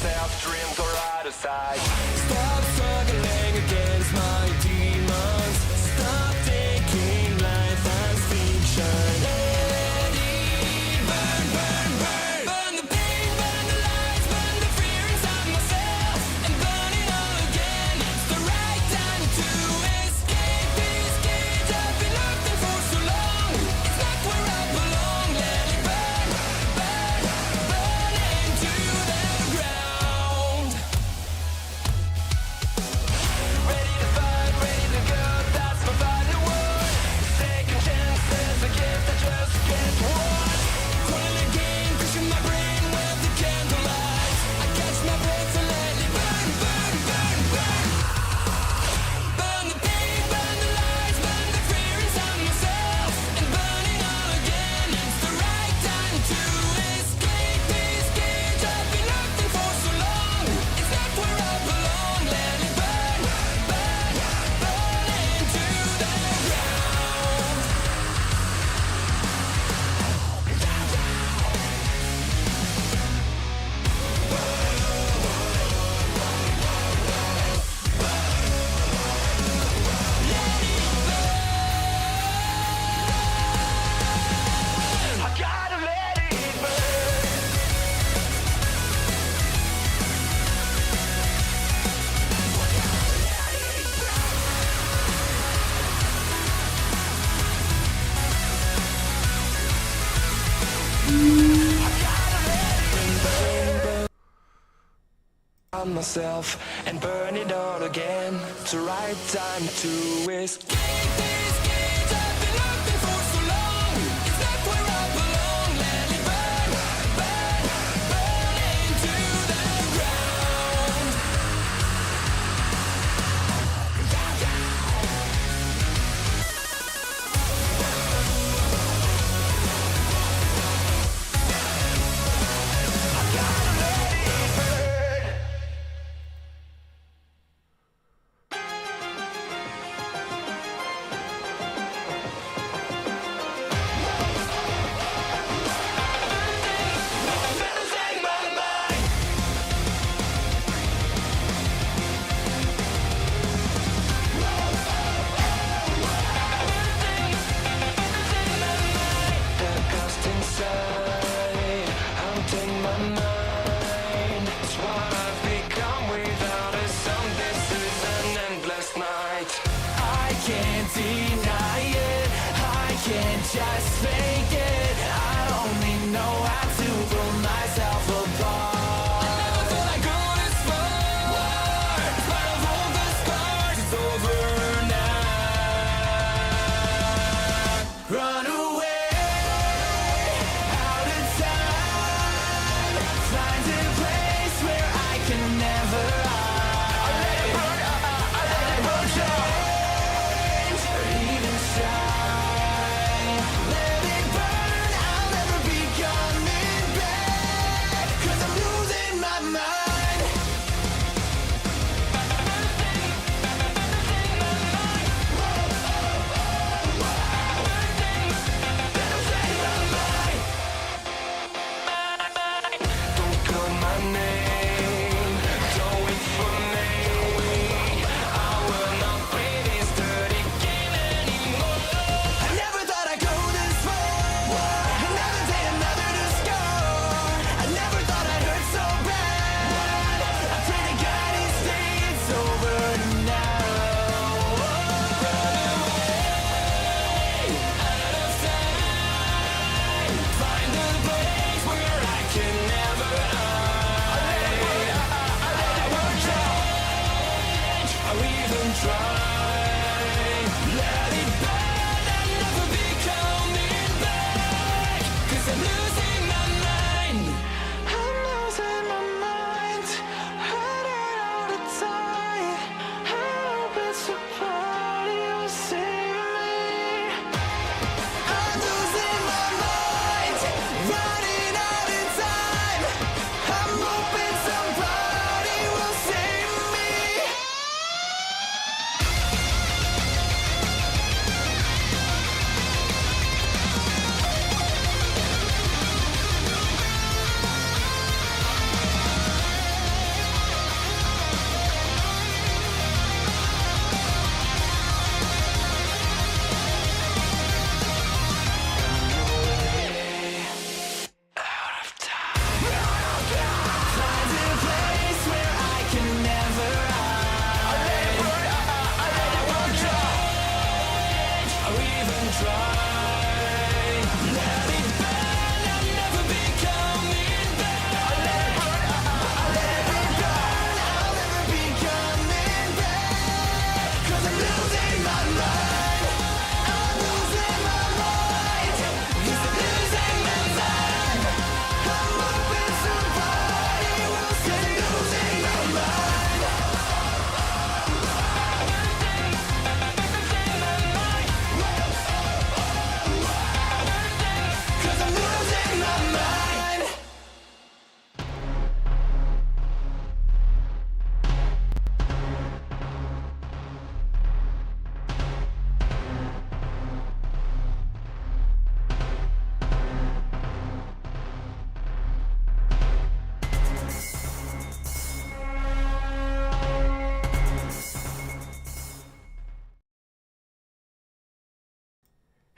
myself, dreams are out of sight. Stop struggling against my demons. Stop thinking life as fiction. Let it burn, burn, burn. Burn the pain, burn the lies, burn the fear inside myself, and burn it all again. It's the right time to escape this cage I've been locked in for so long. It's not where I belong. Let it burn, burn, burn into the ground. Ready to fight, ready to go, that's my final word. Taking chances, a gift I just can't watch. Calling again, pushing my brain with the candlelight. I catch my breath and let it burn, burn, burn, burn. Burn the pain, burn the lies, burn the fear inside myself, and burn it all again. It's the right time to escape this cage I've been locked in for so long. It's not where I belong. Let it burn, burn, burn into the ground. I gotta let it burn. On myself and burn it all again. It's the right time to escape this cage I've been locked in for so long. It's not where I belong. Let it burn, burn, burn into the ground. I gotta let it burn.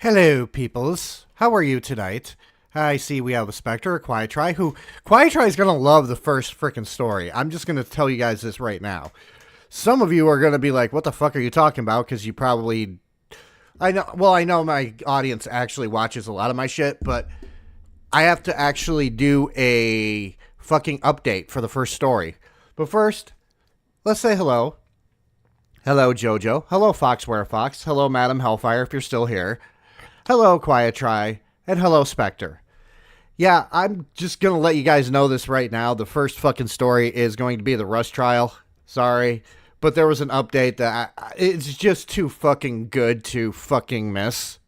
Hello, peoples. How are you tonight? I see we have a Spectre, a Quiet Try, who... Quiet Try is going to love the first freaking story. I'm just going to tell you guys this right now. Some of you are going to be like, what the fuck are you talking about? Because you probably... I know my audience actually watches a lot of my shit, but I have to actually do a fucking update for the first story. But first, let's say hello. Hello, Jojo. Hello, Foxware Fox. Hello, Madam Hellfire, if you're still here. Hello, Quiet Try. And hello, Spectre. Yeah, I'm just going to let you guys know this right now. The first fucking story is going to be the Rust trial. Sorry. But there was an update that it's just too fucking good to fucking miss.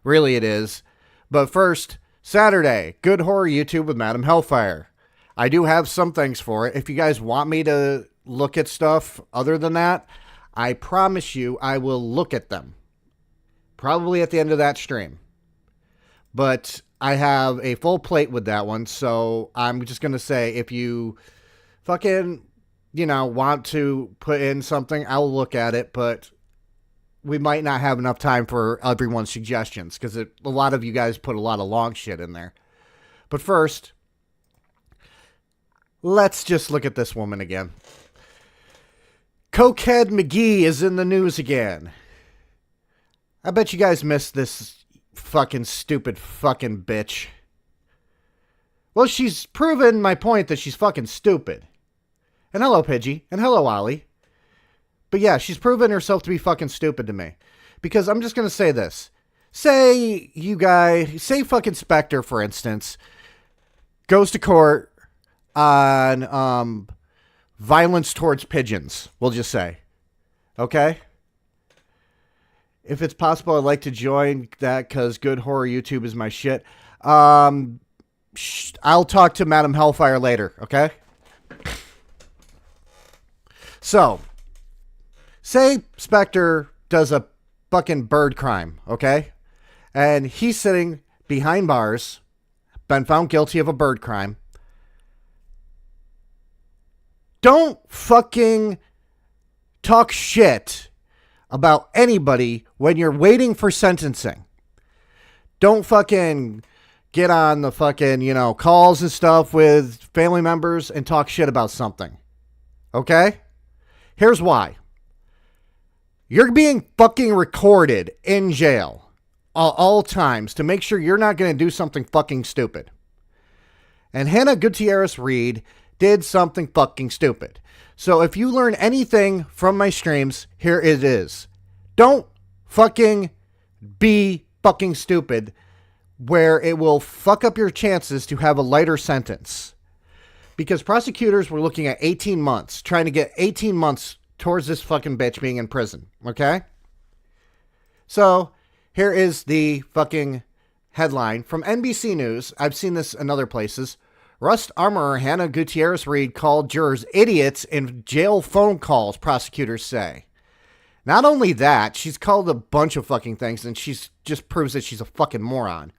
Really it is. But first, Saturday, Good Horror YouTube with Madam Hellfire. I do have some things for it. If you guys want me to look at stuff other than that, I promise you I will look at them. Probably at the end of that stream. But I have a full plate with that one, so I'm just going to say if you fucking, want to put in something, I'll look at it, but we might not have enough time for everyone's suggestions, because a lot of you guys put a lot of long shit in there. But first, let's just look at this woman again. Cokehead McGee is in the news again. I bet you guys missed this fucking stupid fucking bitch. Well, she's proven my point that she's fucking stupid. And hello, Pidgey. And hello, Ollie. But yeah, she's proven herself to be fucking stupid to me. Because I'm just going to say this. Say fucking Spectre, for instance, goes to court on violence towards pigeons, we'll just say. Okay? If it's possible, I'd like to join that because Good Horror YouTube is my shit. I'll talk to Madam Hellfire later, okay? So, say Spectre does a fucking bird crime, okay? And he's sitting behind bars, been found guilty of a bird crime. Don't fucking talk shit about anybody when you're waiting for sentencing. Don't fucking get on the fucking, calls and stuff with family members and talk shit about something. Okay? Here's why. You're being fucking recorded in jail all times to make sure you're not going to do something fucking stupid. And Hannah Gutierrez Reed did something fucking stupid. So if you learn anything from my streams, here it is. Don't fucking be fucking stupid where it will fuck up your chances to have a lighter sentence. Because prosecutors were looking at 18 months, trying to get 18 months towards this fucking bitch being in prison. Okay? So here is the fucking headline from NBC News. I've seen this in other places. Rust armorer Hannah Gutierrez Reed called jurors idiots in jail phone calls, prosecutors say. Not only that, she's called a bunch of fucking things, and she's just proves that she's a fucking moron.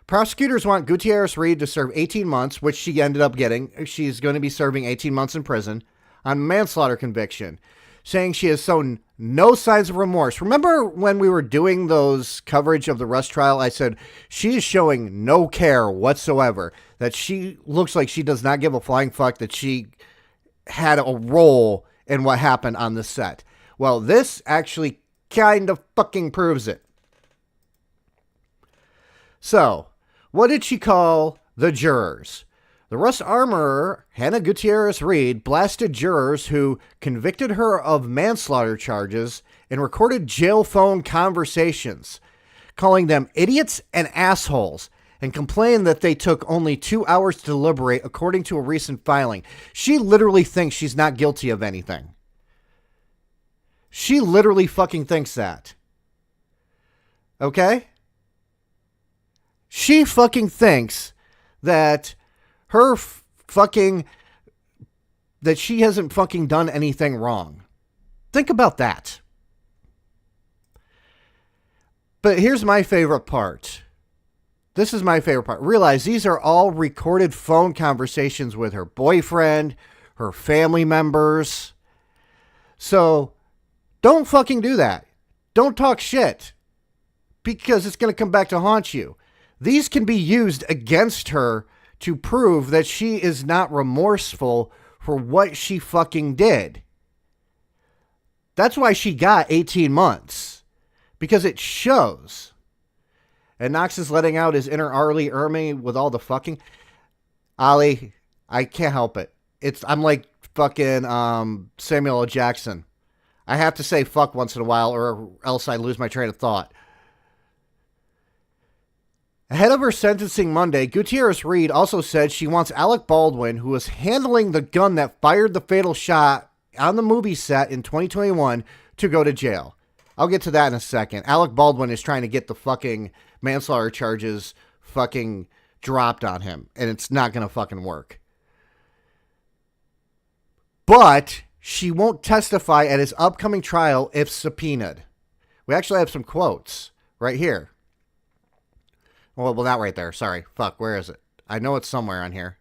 Prosecutors want Gutierrez Reed to serve 18 months, which she ended up getting. She's going to be serving 18 months in prison on manslaughter conviction, saying she has shown no signs of remorse. Remember when we were doing those coverage of the Rust trial, I said she is showing no care whatsoever, that she looks like she does not give a flying fuck that she had a role in what happened on the set. Well, this actually kind of fucking proves it. So, what did she call the jurors? The Rust armorer, Hannah Gutierrez Reed, blasted jurors who convicted her of manslaughter charges and recorded jail phone conversations, calling them idiots and assholes, and complained that they took only 2 hours to deliberate, according to a recent filing. She literally thinks she's not guilty of anything. She literally fucking thinks that. Okay? She fucking thinks that that she hasn't fucking done anything wrong. Think about that. But here's my favorite part. This is my favorite part. Realize these are all recorded phone conversations with her boyfriend, her family members. So don't fucking do that. Don't talk shit. because it's going to come back to haunt you. These can be used against her to prove that she is not remorseful for what she fucking did. That's why she got 18 months. Because it shows. And Nox is letting out his inner Arlie Ermy with all the fucking. Ollie, I can't help it. I'm like fucking Samuel L. Jackson. I have to say fuck once in a while or else I lose my train of thought. Ahead of her sentencing Monday, Gutierrez-Reed also said she wants Alec Baldwin, who was handling the gun that fired the fatal shot on the movie set in 2021, to go to jail. I'll get to that in a second. Alec Baldwin is trying to get the fucking manslaughter charges fucking dropped on him, and it's not going to fucking work. But she won't testify at his upcoming trial if subpoenaed. We actually have some quotes right here. Well, not right there. Sorry. Fuck, where is it? I know it's somewhere on here.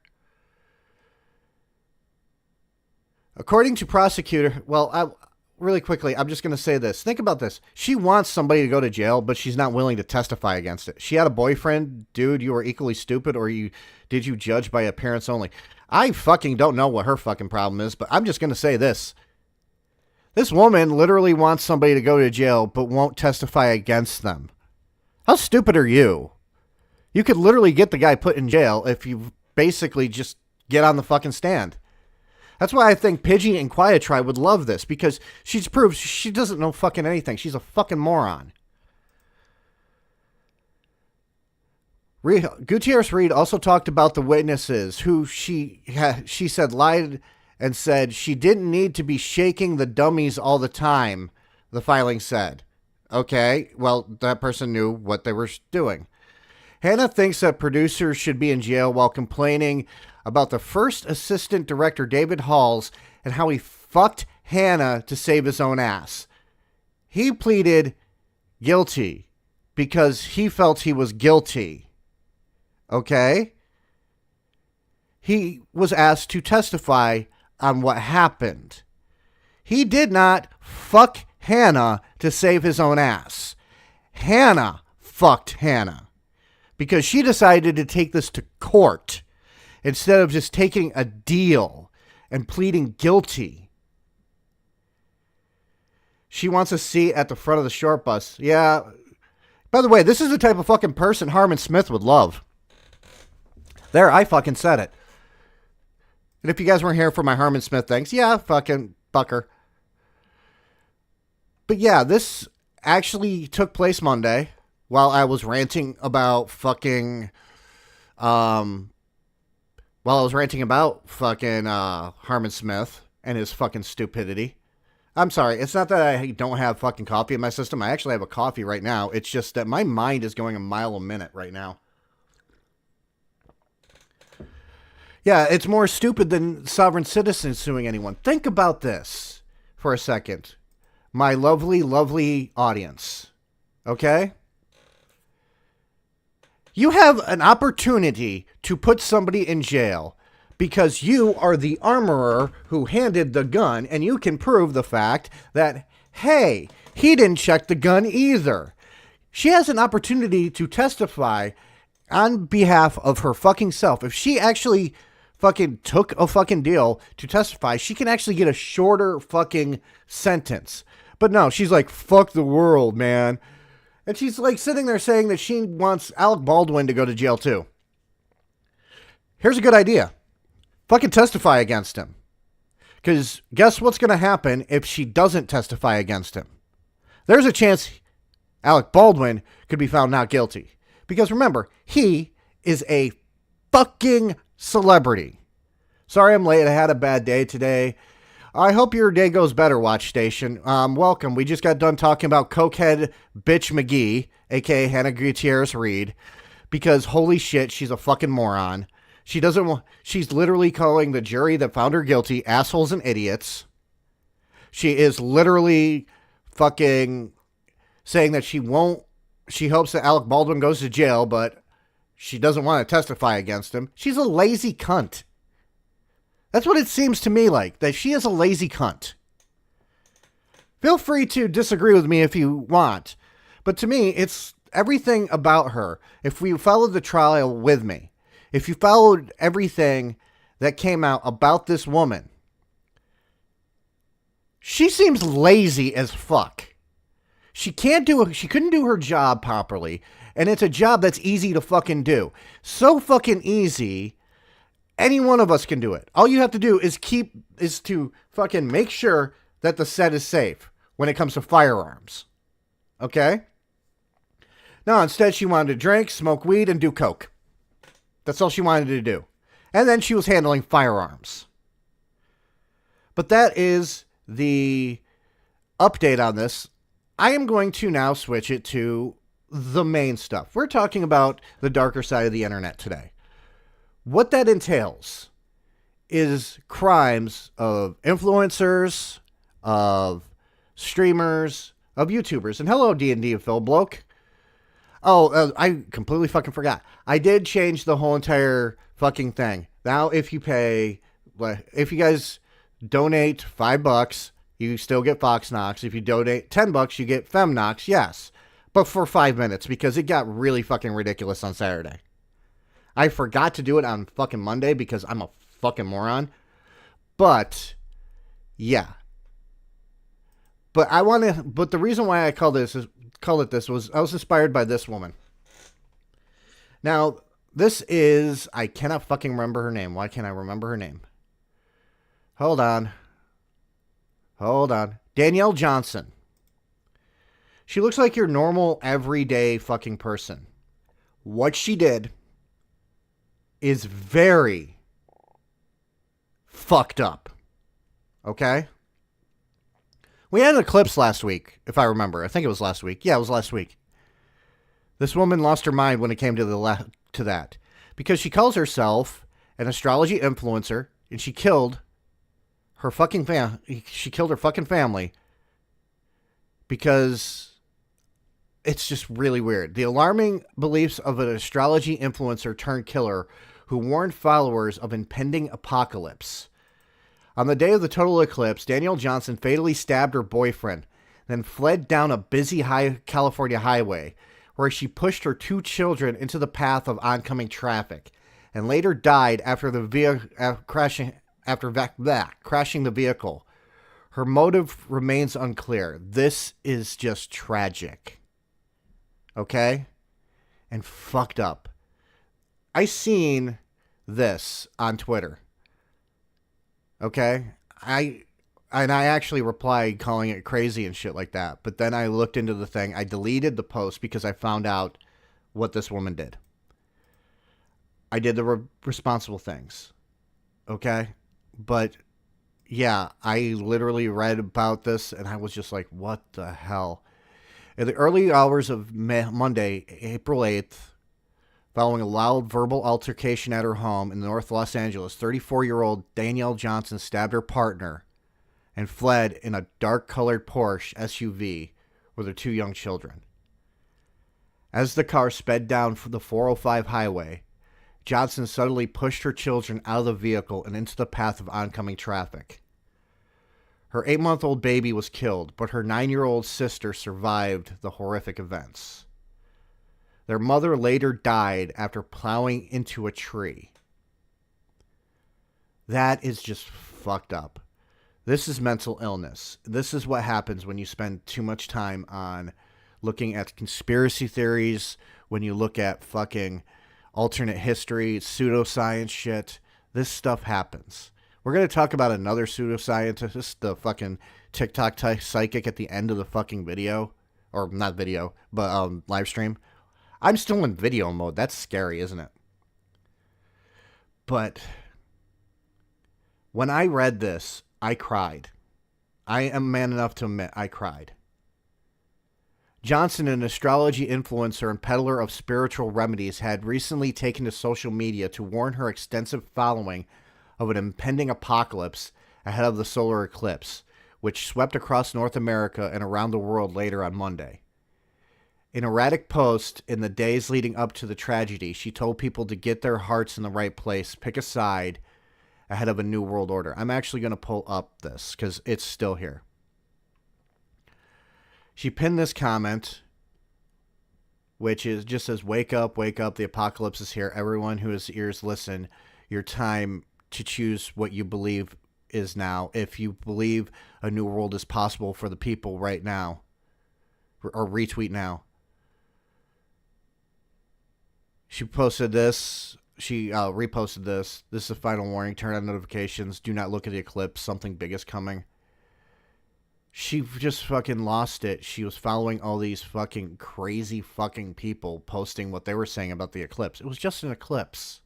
According to prosecutor, really quickly, I'm just going to say this. Think about this. She wants somebody to go to jail, but she's not willing to testify against it. She had a boyfriend. Dude, you were equally stupid, or did you judge by appearance only? I fucking don't know what her fucking problem is, but I'm just going to say this. This woman literally wants somebody to go to jail, but won't testify against them. How stupid are you? You could literally get the guy put in jail if you basically just get on the fucking stand. That's why I think Pidgey and Quiet Try would love this, because she's proved she doesn't know fucking anything. She's a fucking moron. Gutierrez-Reed also talked about the witnesses who she said lied and said she didn't need to be shaking the dummies all the time, the filing said. Okay, well, that person knew what they were doing. Hannah thinks that producers should be in jail while complaining about the first assistant director, David Halls, and how he fucked Hannah to save his own ass. He pleaded guilty because he felt he was guilty. Okay? He was asked to testify on what happened. He did not fuck Hannah to save his own ass. Hannah fucked Hannah because she decided to take this to court instead of just taking a deal and pleading guilty. She wants a seat at the front of the short bus. Yeah. By the way, this is the type of fucking person Harmon Smith would love. There, I fucking said it. And if you guys weren't here for my Harmon Smith thanks, yeah, fucking fucker. But yeah, this actually took place Monday while I was ranting about fucking, Harmon Smith and his fucking stupidity. I'm sorry. It's not that I don't have fucking coffee in my system. I actually have a coffee right now. It's just that my mind is going a mile a minute right now. Yeah, it's more stupid than sovereign citizens suing anyone. Think about this for a second. My lovely, lovely audience. Okay? You have an opportunity to put somebody in jail because you are the armorer who handed the gun, and you can prove the fact that, hey, he didn't check the gun either. She has an opportunity to testify on behalf of her fucking self. If she actually fucking took a fucking deal to testify, she can actually get a shorter fucking sentence. But no, she's like, fuck the world, man. And she's like sitting there saying that she wants Alec Baldwin to go to jail too. Here's a good idea. Fucking testify against him. Because guess what's going to happen if she doesn't testify against him? There's a chance Alec Baldwin could be found not guilty. Because remember, he is a fucking celebrity. Sorry I'm late. I had a bad day today. I hope your day goes better, Watch Station. Welcome. We just got done talking about Cokehead Bitch McGee, a.k.a. Hannah Gutierrez-Reed, because holy shit, she's a fucking moron. She's literally calling the jury that found her guilty assholes and idiots. She is literally fucking saying that she hopes that Alec Baldwin goes to jail, but she doesn't want to testify against him. She's a lazy cunt. That's what it seems to me like, that she is a lazy cunt. Feel free to disagree with me if you want, but to me, it's everything about her, if we followed the trial with me, if you followed everything that came out about this woman, she seems lazy as fuck. She couldn't do her job properly, and it's a job that's easy to fucking do. So fucking easy, any one of us can do it. All you have to do is to fucking make sure that the set is safe when it comes to firearms. Okay? No, instead she wanted to drink, smoke weed, and do coke. That's all she wanted to do. And then she was handling firearms. But that is the update on this. I am going to now switch it to the main stuff. We're talking about the darker side of the internet today. What that entails is crimes of influencers, of streamers, of YouTubers. And hello, D&D Phil Bloke. Oh, I completely fucking forgot. I did change the whole entire fucking thing. Now, if you guys donate $5, you still get Fox Nox. If you donate $10, you get FemNox, yes. But for 5 minutes, because it got really fucking ridiculous on Saturday. I forgot to do it on fucking Monday because I'm a fucking moron. But, yeah. But the reason why I call it this was I was inspired by this woman. Now, this is, I cannot fucking remember her name. Why can't I remember her name? Hold on. Danielle Johnson. She looks like your normal, everyday fucking person. What she did is very fucked up. Okay? We had an eclipse last week, if I remember. I think it was last week. Yeah, it was last week. This woman lost her mind when it came to that. Because she calls herself an astrology influencer, and she killed her fucking family because it's just really weird. The alarming beliefs of an astrology influencer turned killer who warned followers of impending apocalypse. On the day of the total eclipse, Danielle Johnson fatally stabbed her boyfriend, then fled down a busy California highway, where she pushed her 2 children into the path of oncoming traffic, and later died after crashing the vehicle. Her motive remains unclear. This is just tragic. Okay? And fucked up. I seen this on Twitter. Okay? I actually replied calling it crazy and shit like that. But then I looked into the thing. I deleted the post because I found out what this woman did. I did the responsible things. Okay? But, yeah, I literally read about this and I was just like, what the hell? In the early hours of Monday, April 8th, following a loud verbal altercation at her home in North Los Angeles, 34-year-old Danielle Johnson stabbed her partner and fled in a dark-colored Porsche SUV with her 2 young children. As the car sped down the 405 highway, Johnson suddenly pushed her children out of the vehicle and into the path of oncoming traffic. Her 8-month-old baby was killed, but her 9-year-old sister survived the horrific events. Their mother later died after plowing into a tree. That is just fucked up. This is mental illness. This is what happens when you spend too much time on looking at conspiracy theories, when you look at fucking alternate history, pseudoscience shit. This stuff happens. We're going to talk about another pseudoscientist, the fucking TikTok psychic at the end of the fucking video. Or not video, but live stream. I'm still in video mode. That's scary, isn't it? But when I read this, I cried. I am man enough to admit I cried. Johnson, an astrology influencer and peddler of spiritual remedies, had recently taken to social media to warn her extensive following of an impending apocalypse ahead of the solar eclipse, which swept across North America and around the world later on Monday. In an erratic post in the days leading up to the tragedy, she told people to get their hearts in the right place, pick a side ahead of a new world order. I'm actually going to pull up this because it's still here. She pinned this comment which is just says, wake up, the apocalypse is here. Everyone who has ears, listen. Your time to choose what you believe is now. If you believe a new world is possible for the people right now, or retweet now. She posted this. She reposted this. This is a final warning. Turn on notifications. Do not look at the eclipse. Something big is coming. She just fucking lost it. She was following all these fucking crazy fucking people posting what they were saying about the eclipse. It was just an eclipse.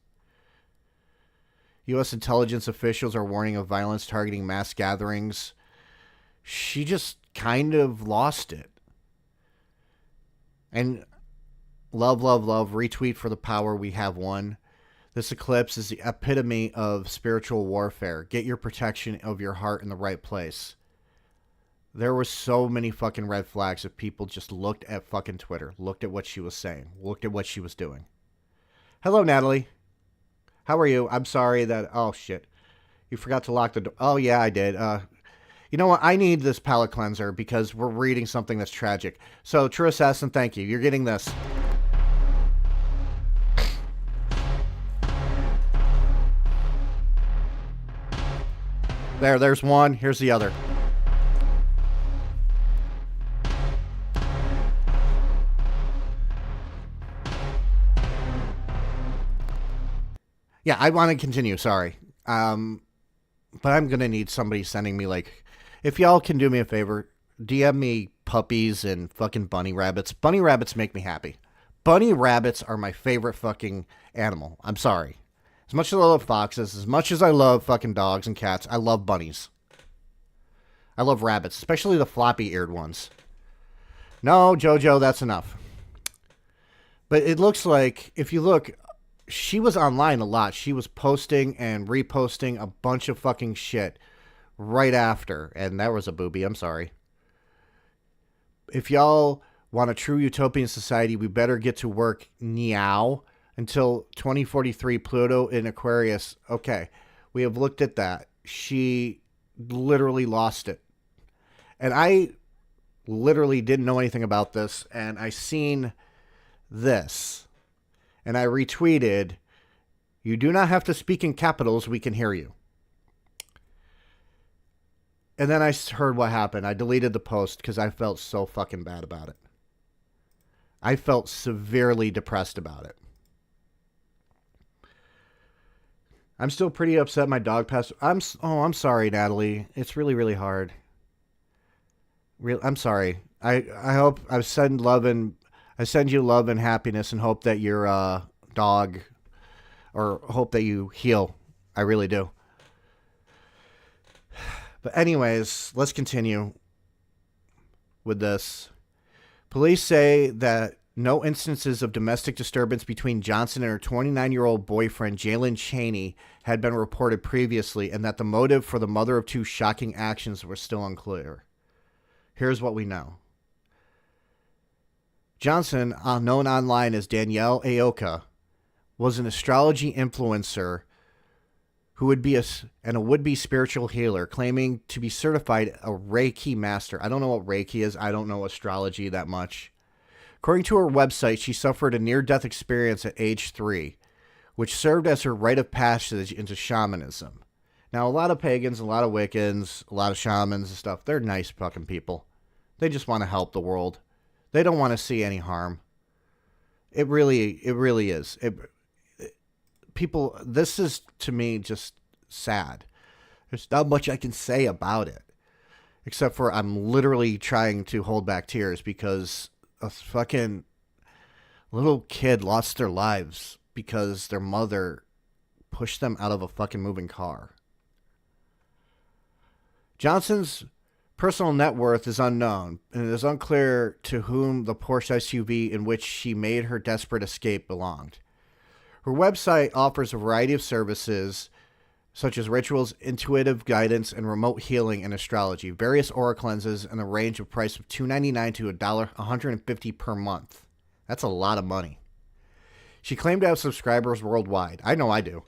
U.S. intelligence officials are warning of violence targeting mass gatherings. She just kind of lost it. And love, retweet for the power. We have won. This eclipse is the epitome of spiritual warfare. Get your protection of your heart in the right place. There were so many fucking red flags if people just looked at fucking Twitter, looked at what she was saying, looked at what she was doing. Hello, Natalie. How are you? I'm sorry that... Oh, shit. You forgot to lock the door. Oh, yeah, I did. You know what? I need this palate cleanser because we're reading something that's tragic. So, True Assassin, thank you. You're getting this. There's one. Here's the other. Yeah, I want to continue, sorry. But I'm going to need somebody sending me, like, if y'all can do me a favor, DM me puppies and fucking bunny rabbits. Bunny rabbits make me happy. Bunny rabbits are my favorite fucking animal. I'm sorry. As much as I love foxes, as much as I love fucking dogs and cats, I love bunnies. I love rabbits, especially the floppy-eared ones. No, Jojo, that's enough. But it looks like, if you look... She was online a lot. She was posting and reposting a bunch of fucking shit right after. And that was a booby. I'm sorry. If y'all want a true utopian society, we better get to work now until 2043 Pluto in Aquarius. Okay, we have looked at that. She literally lost it. And I literally didn't know anything about this. And I seen this. And I retweeted, you do not have to speak in capitals, we can hear you. And then I heard what happened. I deleted the post because I felt so fucking bad about it. I felt severely depressed about it. I'm still pretty upset my dog passed. I'm sorry, Natalie. It's really, really hard. I'm sorry. I hope I send you love and happiness and hope that your dog, or hope that you heal. I really do. But anyways, let's continue with this. Police say that no instances of domestic disturbance between Johnson and her 29-year-old boyfriend, Jalen Chaney, had been reported previously, and that the motive for the mother of two shocking actions were still unclear. Here's what we know. Johnson, known online as Danielle Aoka, was an astrology influencer who would be a would-be spiritual healer, claiming to be certified a Reiki master. I don't know what Reiki is. I don't know astrology that much. According to her website, she suffered a near-death experience at age 3, which served as her rite of passage into shamanism. Now, a lot of pagans, a lot of Wiccans, a lot of shamans and stuff, they're nice fucking people. They just want to help the world. They don't want to see any harm. It really is. People, this is, to me, just sad. There's not much I can say about it. Except for I'm literally trying to hold back tears because a fucking little kid lost their lives because their mother pushed them out of a fucking moving car. Johnson's personal net worth is unknown, and it is unclear to whom the Porsche SUV in which she made her desperate escape belonged. Her website offers a variety of services, such as rituals, intuitive guidance, and remote healing and astrology, various aura cleanses, and a range of price of $2.99 to $150 per month. That's a lot of money. She claimed to have subscribers worldwide. I know I do.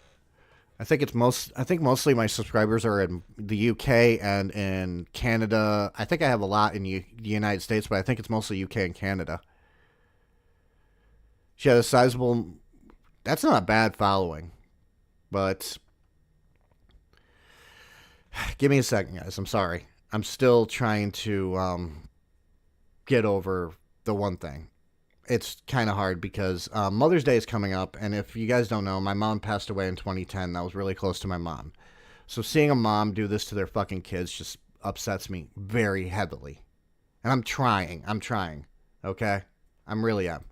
I think mostly my subscribers are in the UK and in Canada. I think I have a lot in the United States, but I think it's mostly UK and Canada. She had a sizable... That's not a bad following. But... Give me a second, guys. I'm sorry. I'm still trying to get over the one thing. It's kind of hard because Mother's Day is coming up. And if you guys don't know, my mom passed away in 2010. That was really close to my mom. So seeing a mom do this to their fucking kids just upsets me very heavily. And I'm trying. Okay? I'm really am.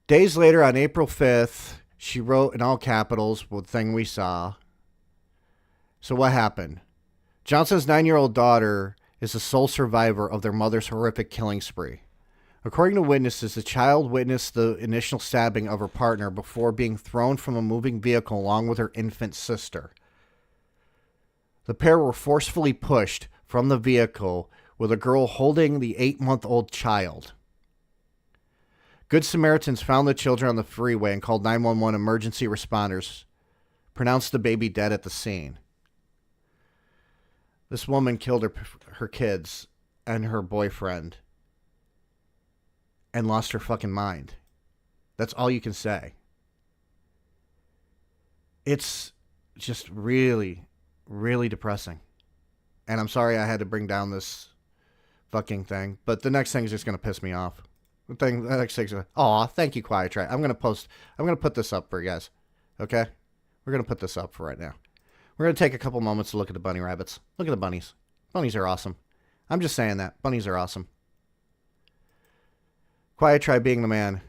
Days later, on April 5th, she wrote in all capitals the thing we saw. So what happened? Johnson's 9-year-old daughter is the sole survivor of their mother's horrific killing spree. According to witnesses, the child witnessed the initial stabbing of her partner before being thrown from a moving vehicle along with her infant sister. The pair were forcefully pushed from the vehicle with a girl holding the 8-month-old child. Good Samaritans found the children on the freeway and called 911. Emergency responders pronounced the baby dead at the scene. This woman killed her kids and her boyfriend and lost her fucking mind. That's all you can say. It's just really, really depressing. And I'm sorry I had to bring down this fucking thing, but the next thing is just going to piss me off. The next thing's thank you, Quiet Try. I'm going to put this up for you guys. Okay? We're going to put this up for right now. We're going to take a couple moments to look at the bunny rabbits. Look at the bunnies. Bunnies are awesome. I'm just saying that. Bunnies are awesome. Quiet Try being the man.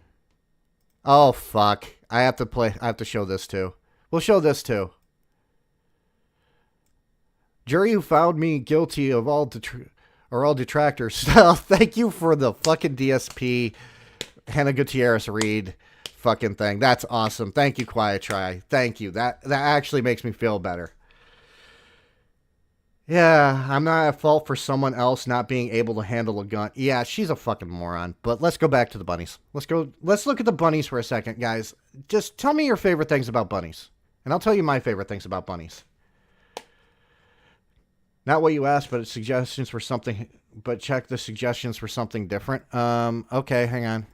Oh, fuck. I have to show this too. We'll show this too. Jury who found me guilty of all detractors. Thank you for the fucking DSP Hannah Gutierrez Reed fucking thing. That's awesome. Thank you, Quiet Try. Thank you. That actually makes me feel better. Yeah, I'm not at fault for someone else not being able to handle a gun. Yeah, she's a fucking moron. But let's go back to the bunnies. Let's look at the bunnies for a second, guys. Just tell me your favorite things about bunnies. And I'll tell you my favorite things about bunnies. Not what you asked, but suggestions for something. But check the suggestions for something different. Okay, hang on.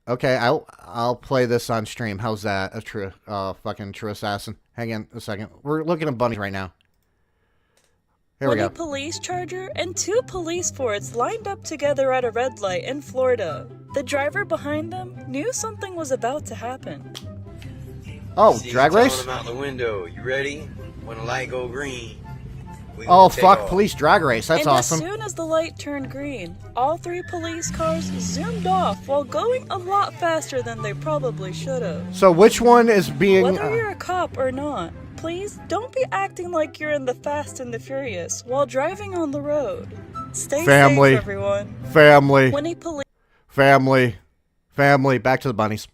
Okay, I'll play this on stream. How's that? Fucking true assassin. Hang on a second. We're looking at bunnies right now. Here we go. A police charger and 2 police forts lined up together at a red light in Florida. The driver behind them knew something was about to happen. Oh, drag race? Them out the window. You ready? When the light go green. Oh, fuck, police drag race. That's and awesome. As soon as the light turned green, all 3 police cars zoomed off while going a lot faster than they probably should have. So which one is being... Whether you're a cop or not, please don't be acting like you're in the Fast and the Furious while driving on the road. Stay safe, everyone. Family. Family. Back to the bunnies.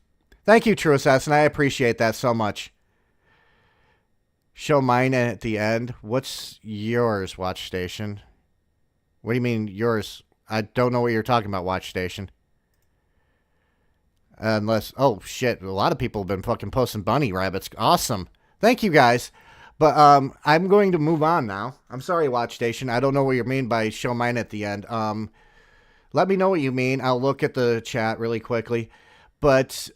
Thank you, True Assassin. I appreciate that so much. Show mine at the end. What's yours, Watch Station? What do you mean, yours? I don't know what you're talking about, Watch Station. Unless... Oh, shit. A lot of people have been fucking posting bunny rabbits. Awesome. Thank you, guys. But I'm going to move on now. I'm sorry, Watch Station. I don't know what you mean by show mine at the end. Let me know what you mean. I'll look at the chat really quickly. But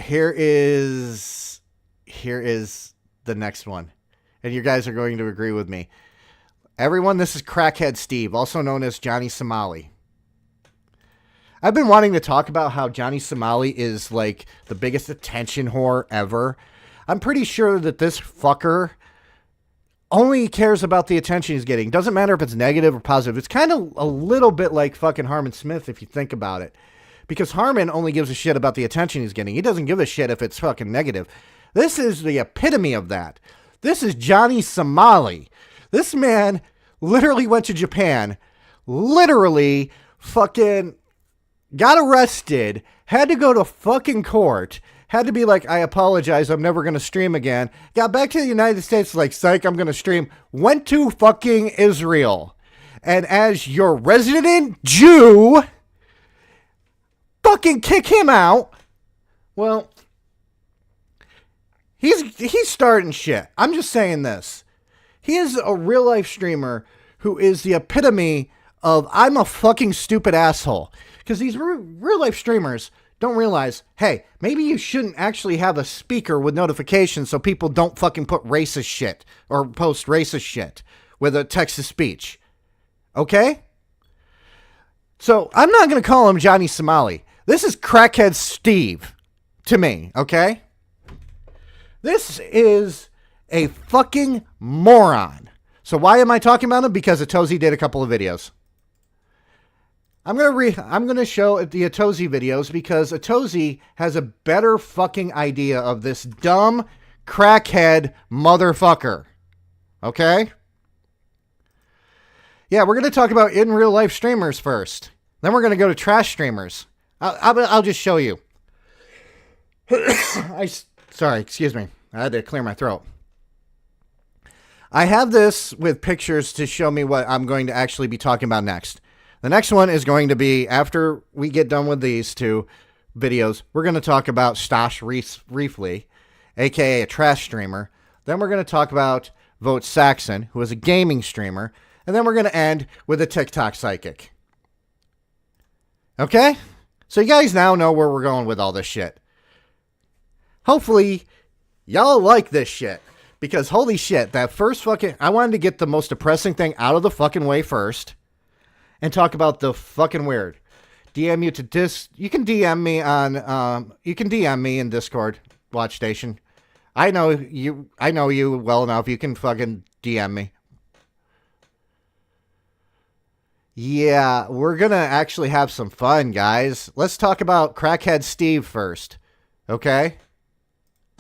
here is the next one. And you guys are going to agree with me. Everyone, this is Crackhead Steve, also known as Johnny Somali. I've been wanting to talk about how Johnny Somali is like the biggest attention whore ever. I'm pretty sure that this fucker only cares about the attention he's getting. Doesn't matter if it's negative or positive. It's kind of a little bit like fucking Harmon Smith if you think about it. Because Harmon only gives a shit about the attention he's getting. He doesn't give a shit if it's fucking negative. This is the epitome of that. This is Johnny Somali. This man literally went to Japan, literally fucking got arrested, had to go to fucking court, had to be like, I apologize, I'm never going to stream again. Got back to the United States like, psych, I'm going to stream. Went to fucking Israel. And as your resident Jew, fucking kick him out. Well, he's starting shit. I'm just saying this. He is a real life streamer who is the epitome of I'm a fucking stupid asshole. Because these real life streamers don't realize, hey, maybe you shouldn't actually have a speaker with notifications so people don't fucking put racist shit or post racist shit with a text-to-speech. Okay? So I'm not going to call him Johnny Somali. This is Crackhead Steve to me, okay? This is a fucking moron. So why am I talking about him? Because Atozi did a couple of videos. I'm gonna show the Atozi videos because Atozi has a better fucking idea of this dumb crackhead motherfucker. Okay? Yeah, we're gonna talk about in real life streamers first. Then we're gonna go to trash streamers. I'll just show you. Sorry, excuse me. I had to clear my throat. I have this with pictures to show me what I'm going to actually be talking about next. The next one is going to be, after we get done with these two videos, we're going to talk about Stash Reefly, a.k.a. a trash streamer. Then we're going to talk about Vote Saxon, who is a gaming streamer. And then we're going to end with a TikTok psychic. Okay? So you guys now know where we're going with all this shit. Hopefully, y'all like this shit. Because holy shit, that first fucking... I wanted to get the most depressing thing out of the fucking way first. And talk about the fucking weird. DM you to you can DM me on you can DM me in Discord Watch Station. I know you well enough. You can fucking DM me. Yeah, we're gonna actually have some fun, guys. Let's talk about Crackhead Steve first. Okay?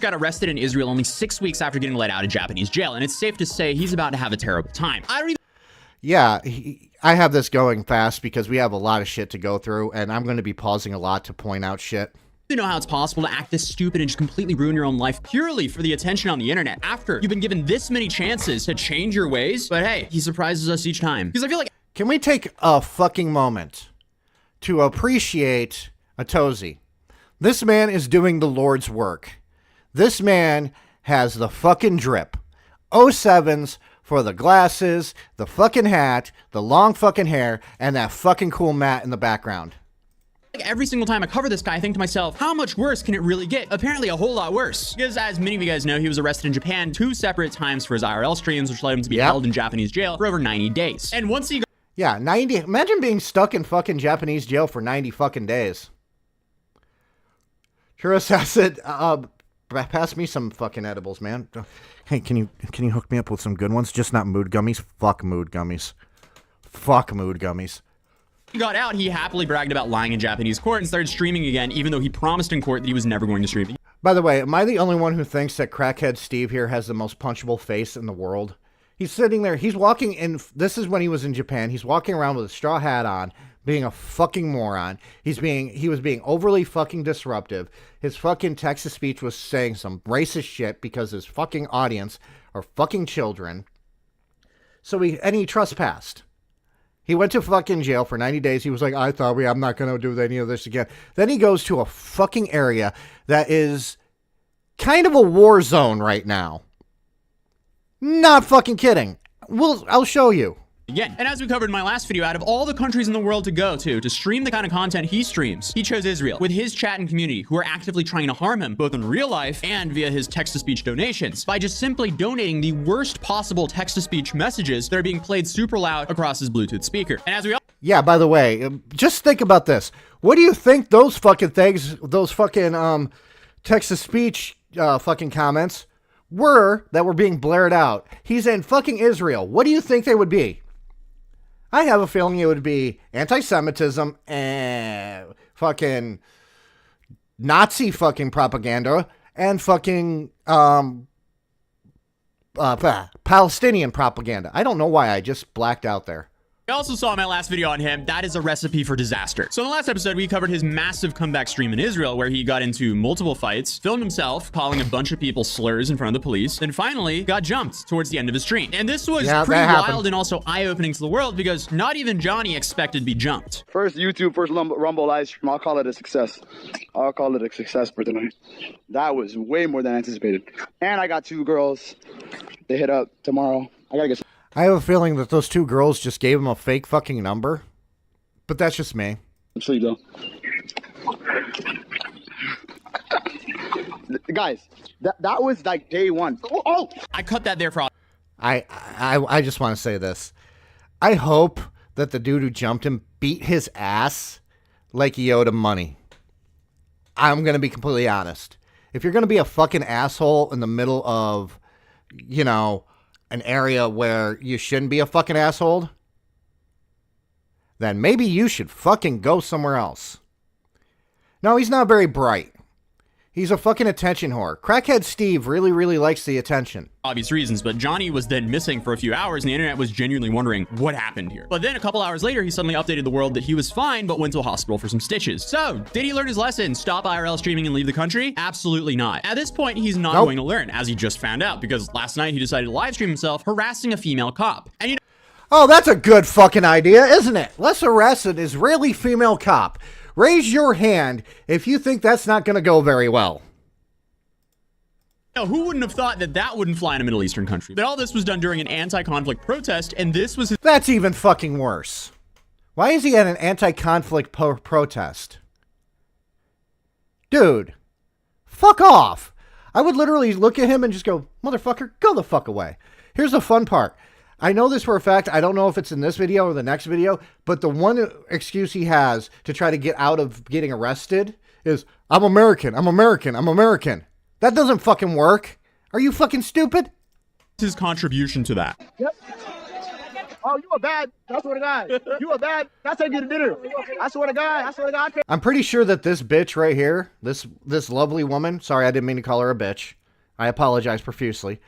Got arrested in Israel only 6 weeks after getting let out of Japanese jail, and it's safe to say he's about to have a terrible time. Yeah, I have this going fast because we have a lot of shit to go through, and I'm going to be pausing a lot to point out shit. You know how it's possible to act this stupid and just completely ruin your own life purely for the attention on the internet after you've been given this many chances to change your ways? But hey, he surprises us each time. Because I feel like... Can we take a fucking moment to appreciate Atozi? This man is doing the Lord's work. This man has the fucking drip. 07s for the glasses, the fucking hat, the long fucking hair, and that fucking cool mat in the background. Like every single time I cover this guy, I think to myself, how much worse can it really get? Apparently a whole lot worse. Because as many of you guys know, he was arrested in Japan 2 separate times for his IRL streams, which led him to be held in Japanese jail for over 90 days. And once he... Yeah, 90... Imagine being stuck in fucking Japanese jail for 90 fucking days. Churros said, pass me some fucking edibles, man. Hey, can you hook me up with some good ones? Just not mood gummies. Fuck mood gummies. Fuck mood gummies. He got out, he happily bragged about lying in Japanese court and started streaming again, even though he promised in court that he was never going to stream. By the way, am I the only one who thinks that Crackhead Steve here has the most punchable face in the world? He's sitting there, he's walking in, this is when he was in Japan, he's walking around with a straw hat on, being a fucking moron. He was being overly fucking disruptive. His fucking text-to-speech was saying some racist shit because his fucking audience are fucking children. So he trespassed. He went to fucking jail for 90 days. He was like, I'm not going to do any of this again. Then he goes to a fucking area that is kind of a war zone right now. Not fucking kidding. I'll show you. Again. And as we covered in my last video, out of all the countries in the world to go to stream the kind of content he streams, he chose Israel with his chat and community who are actively trying to harm him, both in real life and via his text-to-speech donations, by just simply donating the worst possible text-to-speech messages that are being played super loud across his Bluetooth speaker. And as we all... Yeah, by the way, just think about this. What do you think those fucking things, those fucking text-to-speech fucking comments that were being blared out? He's in fucking Israel. What do you think they would be? I have a feeling it would be anti-Semitism and fucking Nazi fucking propaganda and fucking Palestinian propaganda. I don't know why I just blacked out there. I also saw my last video on him. That is a recipe for disaster. So in the last episode, we covered his massive comeback stream in Israel, where he got into multiple fights, filmed himself calling a bunch of people slurs in front of the police, then finally got jumped towards the end of his stream. And this was pretty wild and also eye-opening to the world because not even Johnny expected to be jumped. First YouTube, first Rumble live stream. I'll call it a success. I'll call it a success for tonight. That was way more than anticipated. And I got 2 girls. They hit up tomorrow. I gotta get some. I have a feeling that those two girls just gave him a fake fucking number. But that's just me. I'm sure you don't. Guys, that was like day one. Oh! I cut that there for I just want to say this. I hope that the dude who jumped him beat his ass like he owed him money. I'm going to be completely honest. If you're going to be a fucking asshole in the middle of, you know, an area where you shouldn't be a fucking asshole, then maybe you should fucking go somewhere else. No, he's not very bright. He's a fucking attention whore. Crackhead Steve really, really likes the attention. obvious reasons, but Johnny was then missing for a few hours and the internet was genuinely wondering what happened here. But then a couple hours later, he suddenly updated the world that he was fine, but went to a hospital for some stitches. So, did he learn his lesson? Stop IRL streaming and leave the country? Absolutely not. At this point, he's not going to learn, as he just found out, because last night he decided to live stream himself harassing a female cop. And you know, oh, that's a good fucking idea, isn't it? Let's arrest an Israeli female cop. Raise your hand if you think that's not going to go very well. now, who wouldn't have thought that that wouldn't fly in a Middle Eastern country? That all this was done during an anti-conflict protest, and this was his— That's even fucking worse. Why is he at an anti-conflict protest? Dude, fuck off. I would literally look at him and just go, motherfucker, go the fuck away. Here's the fun part. I know this for a fact. I don't know if it's in this video or the next video, but the one excuse he has to try to get out of getting arrested is, I'm American, I'm American, I'm American. That doesn't fucking work. Are you fucking stupid? his contribution to that. Yep. Oh, you a bad. I swear to God. You a bad. I'll take you to dinner. I swear to God. I swear to God. I'm pretty sure that this bitch right here, this lovely woman, sorry, I didn't mean to call her a bitch. I apologize profusely.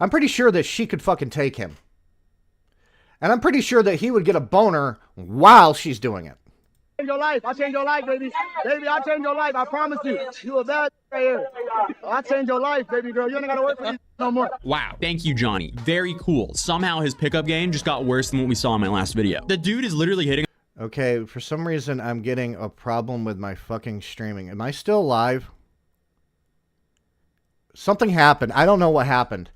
I'm pretty sure that she could fucking take him. And I'm pretty sure that he would get a boner while she's doing it. Change your life. I'll change your life, baby. Baby, I'll change your life. I promise you. You a bad right here. I'll change your life, baby girl. You ain't gotta work for these no more. Wow. Thank you, Johnny. Very cool. Somehow his pickup game just got worse than what we saw in my last video. The dude is literally hitting— Okay, for some reason I'm getting a problem with my fucking streaming. Am I still live? Something happened. I don't know what happened.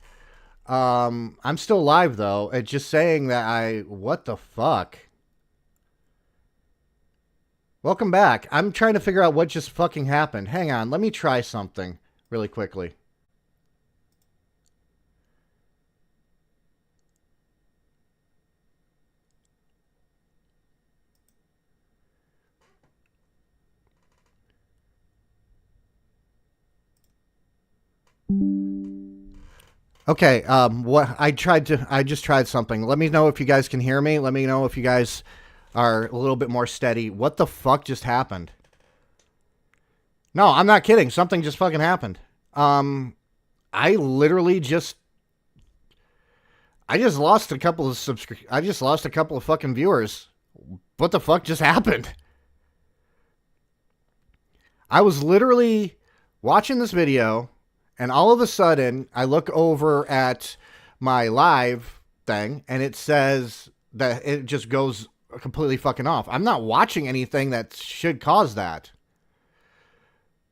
I'm still live though. It's just saying that what the fuck? Welcome back. I'm trying to figure out what just fucking happened. Hang on, let me try something really quickly. Okay, I just tried something. Let me know if you guys can hear me. Let me know if you guys are a little bit more steady. What the fuck just happened? No, I'm not kidding. Something just fucking happened. I literally just lost a couple of I just lost a couple of fucking viewers. What the fuck just happened? I was literally watching this video, and all of a sudden, I look over at my live thing, and it says that it just goes completely fucking off. I'm not watching anything that should cause that.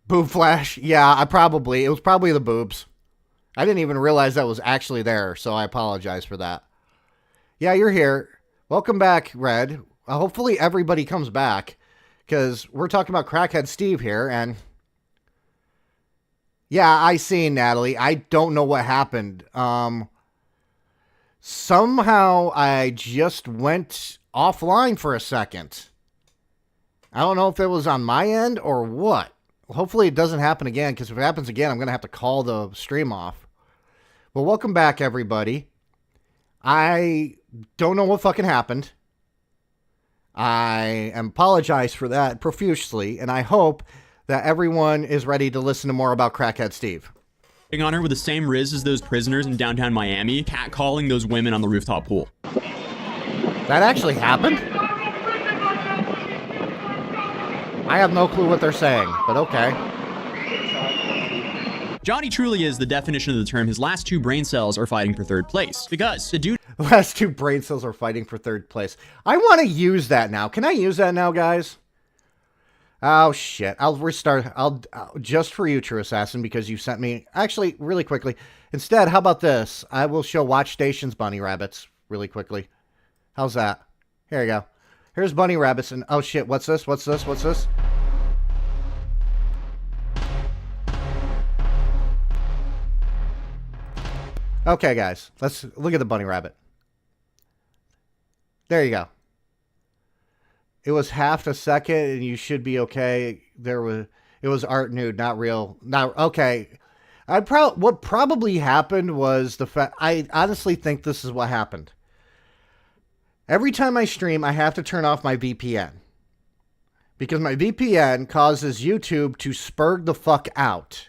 Boob flash. Yeah, it was probably the boobs. I didn't even realize that was actually there, so I apologize for that. Yeah, you're here. Welcome back, Red. Hopefully everybody comes back, because we're talking about Crackhead Steve here, and yeah, I seen Natalie. I don't know what happened. Somehow I just went offline for a second. I don't know if it was on my end or what. Hopefully it doesn't happen again, because if it happens again, I'm going to have to call the stream off. Well, welcome back, everybody. I don't know what fucking happened. I apologize for that profusely, and I hope that everyone is ready to listen to more about Crackhead Steve. on her with the same riz as those prisoners in downtown Miami, catcalling those women on the rooftop pool. That actually happened? I have no clue what they're saying, but okay. Johnny truly is the definition of the term. His last two brain cells are fighting for third place, because the dude— Last two brain cells are fighting for third place. I want to use that now. Can I use that now, guys? Oh, shit. I'll restart. Just for you, True Assassin, because you sent me— Actually, really quickly. Instead, how about this? I will show Watch Station's bunny rabbits really quickly. How's that? Here you go. Here's bunny rabbits and... Oh, shit. What's this? What's this? What's this? Okay, guys. Let's look at the bunny rabbit. There you go. It was half a second, and you should be okay. It was art nude, not real. Not okay. What probably happened was the fact. I honestly think this is what happened. Every time I stream, I have to turn off my VPN because my VPN causes YouTube to spurg the fuck out.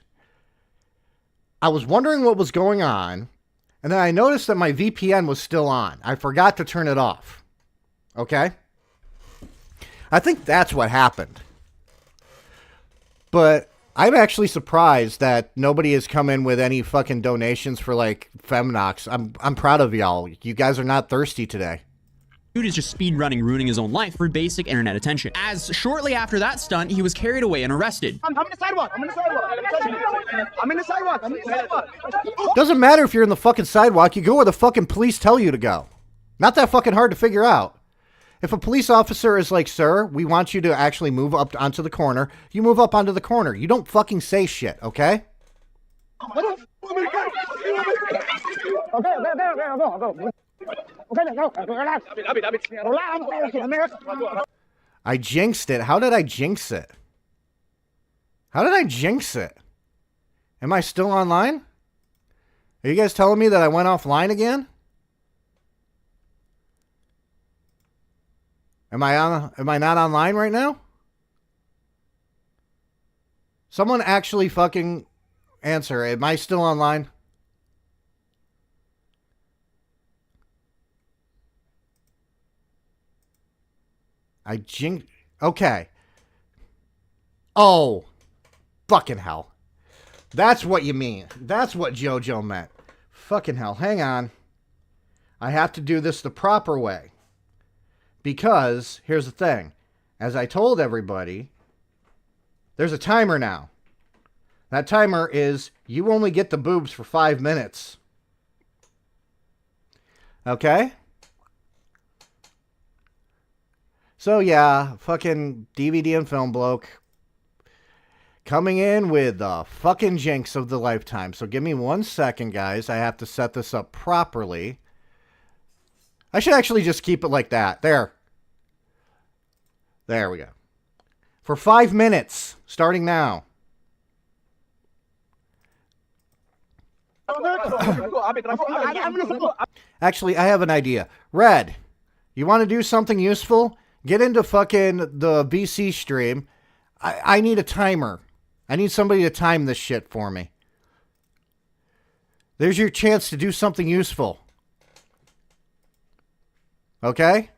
I was wondering what was going on, and then I noticed that my VPN was still on. I forgot to turn it off. Okay? I think that's what happened. But I'm actually surprised that nobody has come in with any fucking donations for, like, FemNox. I'm proud of y'all. You guys are not thirsty today. Dude is just speed running, ruining his own life for basic internet attention. As shortly after that stunt, he was carried away and arrested. I'm in the sidewalk. I'm in the sidewalk. I'm in the sidewalk. I'm in the sidewalk. Doesn't matter if you're in the fucking sidewalk. You go where the fucking police tell you to go. Not that fucking hard to figure out. If a police officer is like, sir, we want you to actually move up onto the corner, you move up onto the corner. You don't fucking say shit, okay? Okay, I'll go. Okay, relax. I jinxed it. How did I jinx it? How did I jinx it? Am I still online? Are you guys telling me that I went offline again? Am I not online right now? Someone actually fucking answer. Am I still online? I jinxed. Okay. Oh. Fucking hell. That's what you mean. That's what JoJo meant. Fucking hell. Hang on. I have to do this the proper way. Because, here's the thing. As I told everybody, there's a timer now. That timer is, you only get the boobs for 5 minutes. Okay? So yeah, fucking DVD and film bloke coming in with the fucking jinx of the lifetime. So give me 1 second, guys. I have to set this up properly. I should actually just keep it like that. There. There we go. For 5 minutes, starting now. Actually, I have an idea. Red, you want to do something useful? Get into fucking the BC stream. I need a timer. I need somebody to time this shit for me. There's your chance to do something useful. Okay?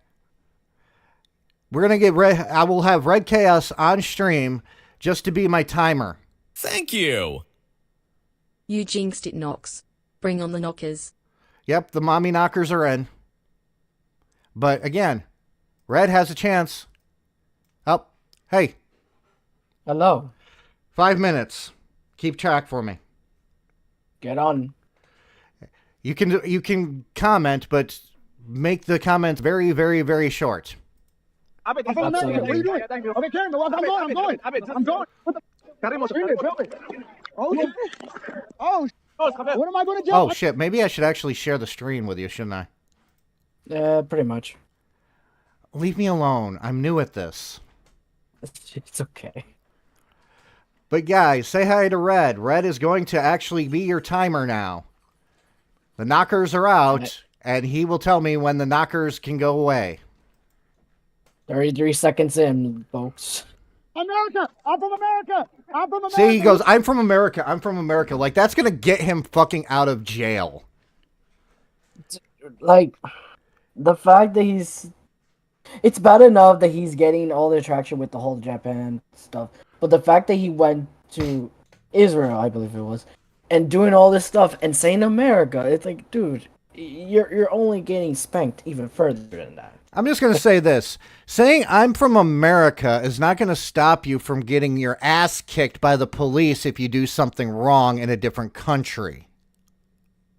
We're going to get Red. I will have Red Chaos on stream just to be my timer. Thank you. You jinxed it, Nox. Bring on the knockers. Yep, the mommy knockers are in. But again, Red has a chance. Oh, hey. Hello. 5 minutes. Keep track for me. Get on. You can comment, but make the comments very, very, very short. I'm from America. What are you doing? Okay, Karen, I'm going. I'm going. Oh, what am I going to do? Oh, shit. Maybe I should actually share the screen with you, shouldn't I? Pretty much. Leave me alone. I'm new at this. It's okay. But guys, say hi to Red. Red is going to actually be your timer now. The knockers are out, and he will tell me when the knockers can go away. 33 seconds in, folks. America! I'm from America! I'm from America! See, he goes, I'm from America. I'm from America. Like, that's going to get him fucking out of jail. Like, the fact that he's... It's bad enough that he's getting all the traction with the whole Japan stuff. But the fact that he went to Israel, I believe it was, and doing all this stuff and saying America, it's like, dude, you're only getting spanked even further than that. I'm just going to say this. Saying I'm from America is not going to stop you from getting your ass kicked by the police if you do something wrong in a different country.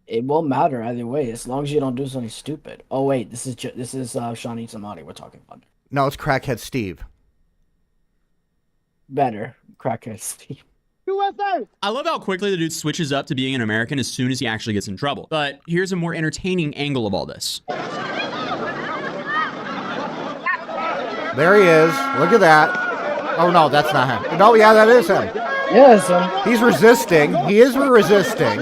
It won't matter either way, as long as you don't do something stupid. Oh wait, this is Shawnee Samadi we're talking about. No, it's Crackhead Steve. Better, Crackhead Steve. USA! I love how quickly the dude switches up to being an American as soon as he actually gets in trouble. But here's a more entertaining angle of all this. There he is. Look at that. Oh, no, that's not him. No, yeah, that is him. Yes. He's resisting. He is resisting.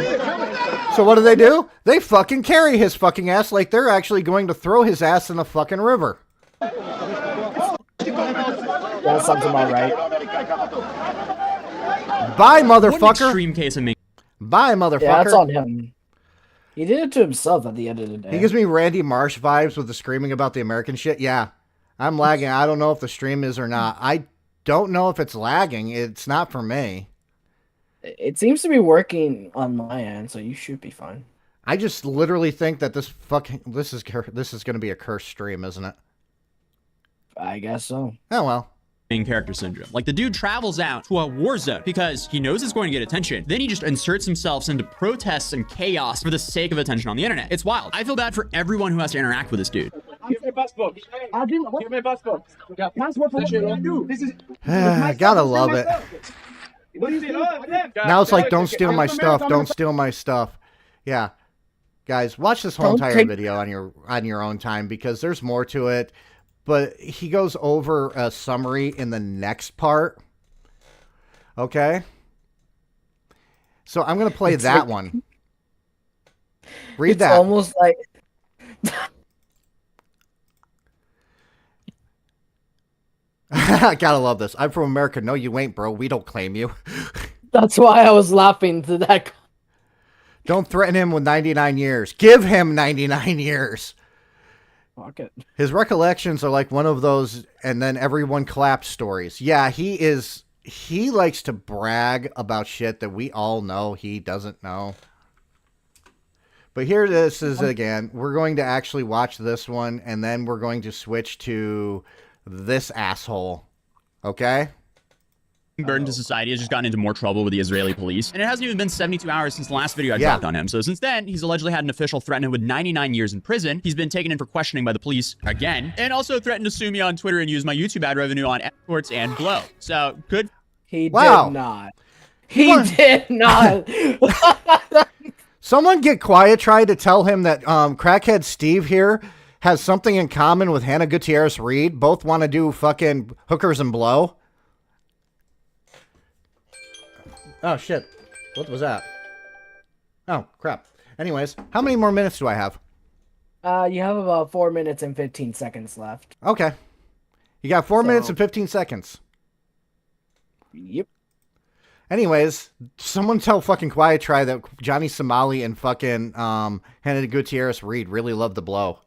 So what do? They fucking carry his fucking ass like they're actually going to throw his ass in the fucking river. That sounds about right. Bye, What an motherfucker. extreme case of me. Bye, motherfucker. Yeah, that's on him. He did it to himself at the end of the day. He gives me Randy Marsh vibes with the screaming about the American shit. Yeah, I'm lagging. I don't know if the stream is or not. I don't know if it's lagging. It's not for me. It seems to be working on my end, so you should be fine. I just literally think that this is going to be a cursed stream, isn't it? I guess so. Oh well. Main character syndrome. Like, the dude travels out to a war zone because he knows it's going to get attention. Then he just inserts himself into protests and chaos for the sake of attention on the internet. It's wild. I feel bad for everyone who has to interact with this dude. Give me passport. Give me passport. Passport for what I do. This is. Gotta love it. What is it? Now it's like, don't steal my stuff. Don't steal my stuff. Yeah. Guys, watch this whole entire video on your own time because there's more to it. But he goes over a summary in the next part. Okay? So I'm going to play that one. Read that. It's almost like... Gotta love this. I'm from America. No, you ain't, bro. We don't claim you. That's why I was laughing to that. Don't threaten him with 99 years. Give him 99 years. Fuck it. His recollections are like one of those and then everyone claps stories. Yeah, he likes to brag about shit that we all know he doesn't know. But here this is again. We're going to actually watch this one and then we're going to switch to this asshole. Okay? Burden to society has just gotten into more trouble with the Israeli police. And it hasn't even been 72 hours since the last video I dropped on him. So since then, he's allegedly had an official threaten him with 99 years in prison. He's been taken in for questioning by the police again, and also threatened to sue me on Twitter and use my YouTube ad revenue on escorts and blow. So good. He did not. He did not. Someone get quiet. Try to tell him that Crackhead Steve here has something in common with Hannah Gutierrez Reed. Both want to do fucking hookers and blow. Oh, shit. What was that? Oh, crap. Anyways, how many more minutes do I have? You have about 4 minutes and 15 seconds left. Okay. You got 4 minutes and 15 seconds. Yep. Anyways, someone tell fucking Quiet Try that Johnny Somali and fucking Hannah Gutierrez Reed really love the blow.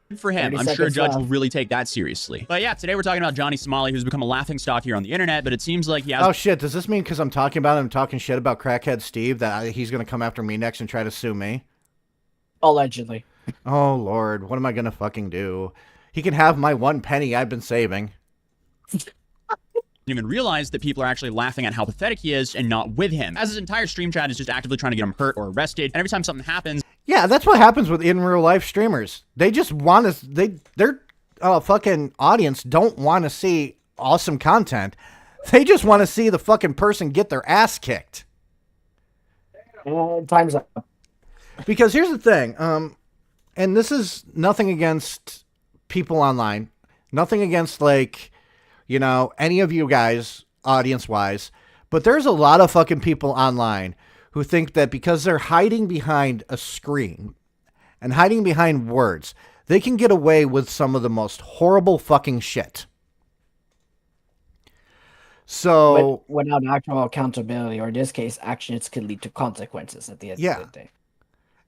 Good for him. I'm sure a judge will really take that seriously. But yeah, today we're talking about Johnny Somali, who's become a laughingstock here on the internet, but it seems like he has... Oh shit, does this mean because I'm talking about him talking shit about Crackhead Steve that he's going to come after me next and try to sue me? Allegedly. Oh lord, what am I going to fucking do? He can have my 1 penny I've been saving. Even realize that people are actually laughing at how pathetic he is and not with him, as his entire stream chat is just actively trying to get him hurt or arrested. And every time something happens, yeah, that's what happens with in real life streamers. They just want to, their fucking audience don't want to see awesome content. They just want to see the fucking person get their ass kicked. Time's up. Because here's the thing, and this is nothing against people online, nothing against like, you know, any of you guys, audience-wise, but there's a lot of fucking people online who think that because they're hiding behind a screen and hiding behind words, they can get away with some of the most horrible fucking shit. So... without actual accountability, or in this case, actions could lead to consequences at the end of the day.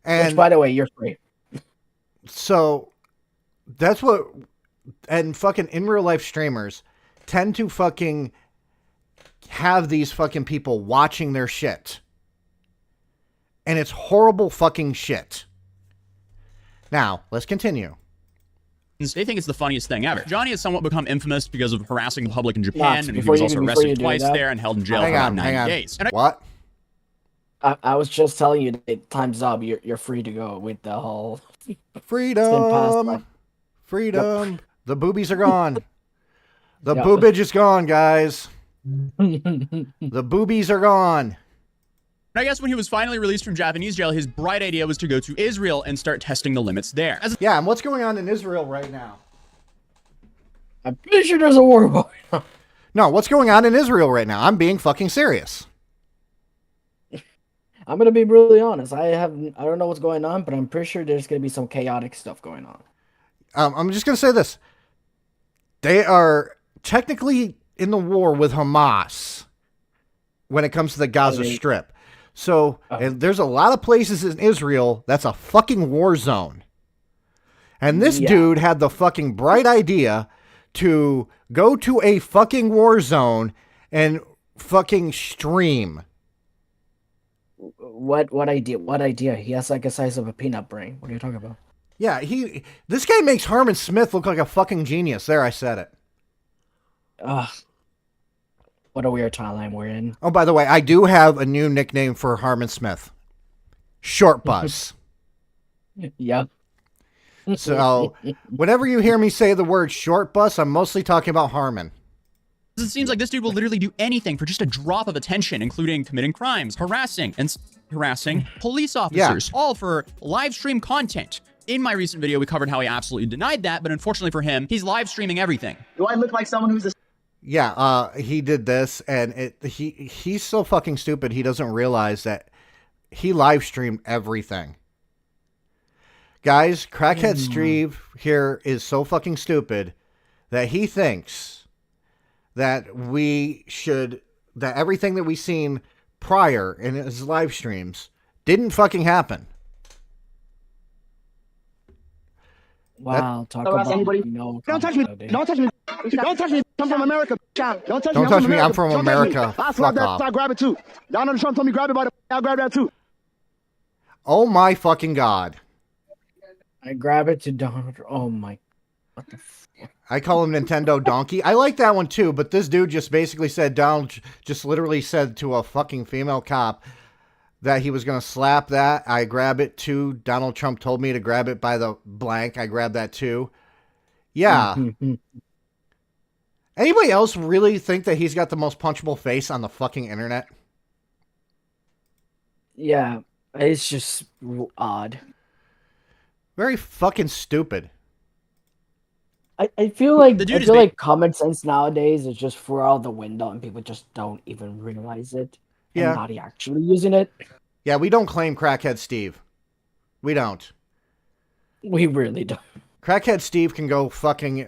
And, which, by the way, you're free. So, that's what... And fucking in real life streamers tend to fucking have these fucking people watching their shit. And it's horrible fucking shit. Now, let's continue. They think it's the funniest thing ever. Johnny has somewhat become infamous because of harassing the public in Japan, and he before was you- also before arrested you do twice that- there and held in jail Hang for on, about 9 days. And What? I was just telling you that time's up. You're free to go with the whole. Freedom. It's been past, like, Freedom. The boobies are gone. The Yep. boobage is gone, guys. The boobies are gone. I guess when he was finally released from Japanese jail, his bright idea was to go to Israel and start testing the limits there. Yeah, and what's going on in Israel right now? I'm pretty sure there's a war going on. No, what's going on in Israel right now? I'm being fucking serious. I'm gonna be brutally honest. I don't know what's going on, but I'm pretty sure there's gonna be some chaotic stuff going on. I'm just gonna say this. They are technically in the war with Hamas when it comes to the Gaza Strip. So and there's a lot of places in Israel that's a fucking war zone. And this dude had the fucking bright idea to go to a fucking war zone and fucking stream. What idea? What idea? He has like a size of a peanut brain. What are you talking about? Yeah, this guy makes Harmon Smith look like a fucking genius. There, I said it. Ugh. What a weird timeline we're in. Oh, by the way, I do have a new nickname for Harmon Smith. Short Bus. Yep. So, whenever you hear me say the word short bus, I'm mostly talking about Harmon. It seems like this dude will literally do anything for just a drop of attention, including committing crimes, harassing police officers, all for live stream content. In my recent video, we covered how he absolutely denied that, but unfortunately for him, he's live streaming everything. Do I look like someone who's a... Yeah, he did this, and he's so fucking stupid, he doesn't realize that he live streamed everything. Guys, Crackhead Steve here is so fucking stupid that he thinks that that everything that we seen prior in his live streams didn't fucking happen. Wow, talk about anybody. no. Don't touch me. Don't touch me. Don't touch me. I'm from America. Don't touch me. Don't touch me. I'm from Don't touch me. America. I slap Fuck that. off. I grab it too. Donald Trump told me grab it by the. I'll grab that too. Oh my fucking God. I grab it to Donald. Oh my. What the fuck? I call him Nintendo Donkey. I like that one too, but this dude just basically said, Donald just literally said to a fucking female cop that he was going to slap that. I grab it too. Donald Trump told me to grab it by the blank. I grab that too. Yeah. Anybody else really think that he's got the most punchable face on the fucking internet? Yeah, it's just odd. Very fucking stupid. I feel like The dude I is feel like common sense nowadays is just thrown out the window and people just don't even realize it. Yeah. And not actually using it. Yeah, we don't claim Crackhead Steve. We don't. We really don't. Crackhead Steve can go fucking.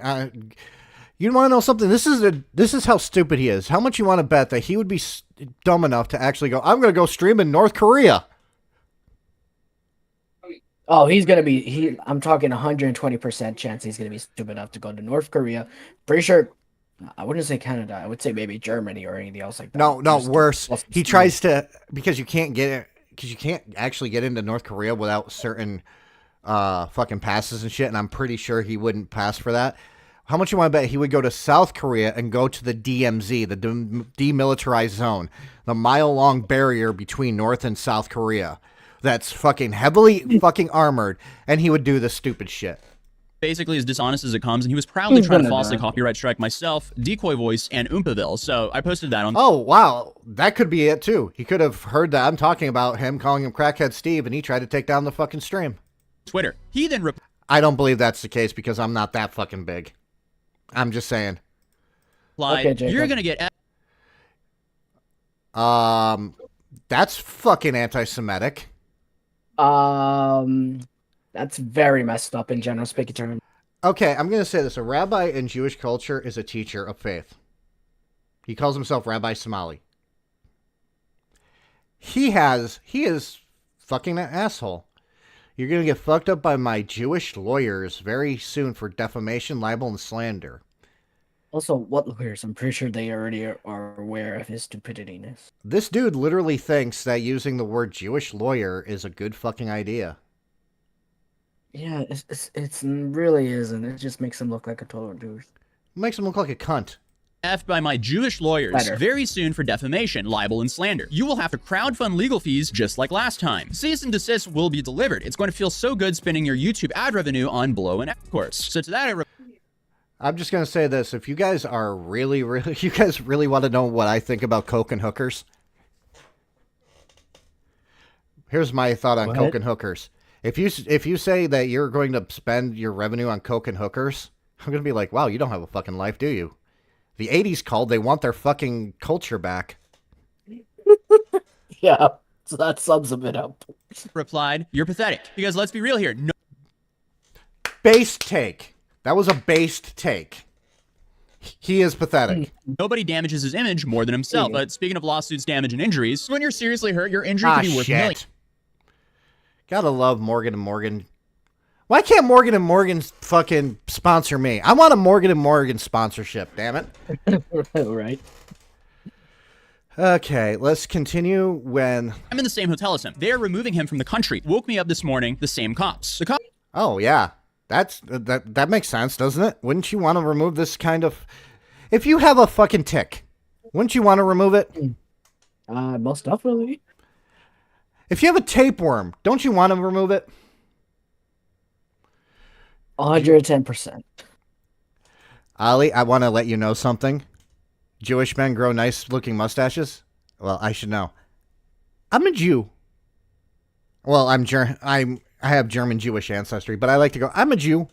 You want to know something? This is how stupid he is. How much you want to bet that he would be dumb enough to actually go? I'm going to go stream in North Korea. Oh, he's gonna be. I'm talking 120% chance he's gonna be stupid enough to go to North Korea. Pretty sure. I wouldn't say Canada. I would say maybe Germany or anything else like that. No, Just worse. to- He tries to because you can't get it because you can't actually get into North Korea without certain fucking passes and shit. And I'm pretty sure he wouldn't pass for that. How much you want to bet he would go to South Korea and go to the DMZ, the demilitarized zone, the mile-long barrier between North and South Korea that's fucking heavily fucking armored, and he would do this stupid shit. Basically as dishonest as it comes, and he was proudly He's trying to gonna falsely die. copyright strike myself, Decoy Voice, and Oompaville. So I posted that on Oh, wow. That could be it, too. He could have heard that I'm talking about him, calling him Crackhead Steve, and he tried to take down the fucking stream. Twitter. He then I don't believe that's the case because I'm not that fucking big. I'm just saying. replied, Okay, Jacob. "You're gonna get That's fucking anti-Semitic. That's very messed up in general speaking terms. Okay, I'm going to say this. A rabbi in Jewish culture is a teacher of faith. He calls himself Rabbi Somali. He is fucking an asshole. You're going to get fucked up by my Jewish lawyers very soon for defamation, libel, and slander. Also, what lawyers? I'm pretty sure they already are aware of his stupidityness. This dude literally thinks that using the word Jewish lawyer is a good fucking idea. Yeah, it's really isn't. It just makes him look like a total douche. Makes him look like a cunt. F by my Jewish lawyers Better. very soon for defamation, libel, and slander. You will have to crowdfund legal fees just like last time. Cease and desist will be delivered. It's going to feel so good spending your YouTube ad revenue on blow and F course. So to that, I'm just going to say this. If you guys are you guys really want to know what I think about coke and hookers? Here's my thought on coke and hookers. If you say that you're going to spend your revenue on coke and hookers, I'm going to be like, wow, you don't have a fucking life, do you? The 80s called. They want their fucking culture back. Yeah, so that sums a bit up. replied, you're pathetic. Because let's be real here. No Based take. That was a based take. He is pathetic. Nobody damages his image more than himself. But speaking of lawsuits, damage, and injuries, when you're seriously hurt, your injury could be worth millions. Gotta love Morgan & Morgan. Why can't Morgan & Morgan fucking sponsor me? I want a Morgan & Morgan sponsorship, damn it. Right. Okay, let's continue when... I'm in the same hotel as him. They are removing him from the country. Woke me up this morning, the same cops. The cops... Oh, yeah. That makes sense, doesn't it? Wouldn't you want to remove this kind of... If you have a fucking tick, wouldn't you want to remove it? Most definitely. If you have a tapeworm, don't you want to remove it? 110%. Ali, I want to let you know something. Jewish men grow nice-looking mustaches? Well, I should know. I'm a Jew. Well, I have German Jewish ancestry, but I like to go, I'm a Jew.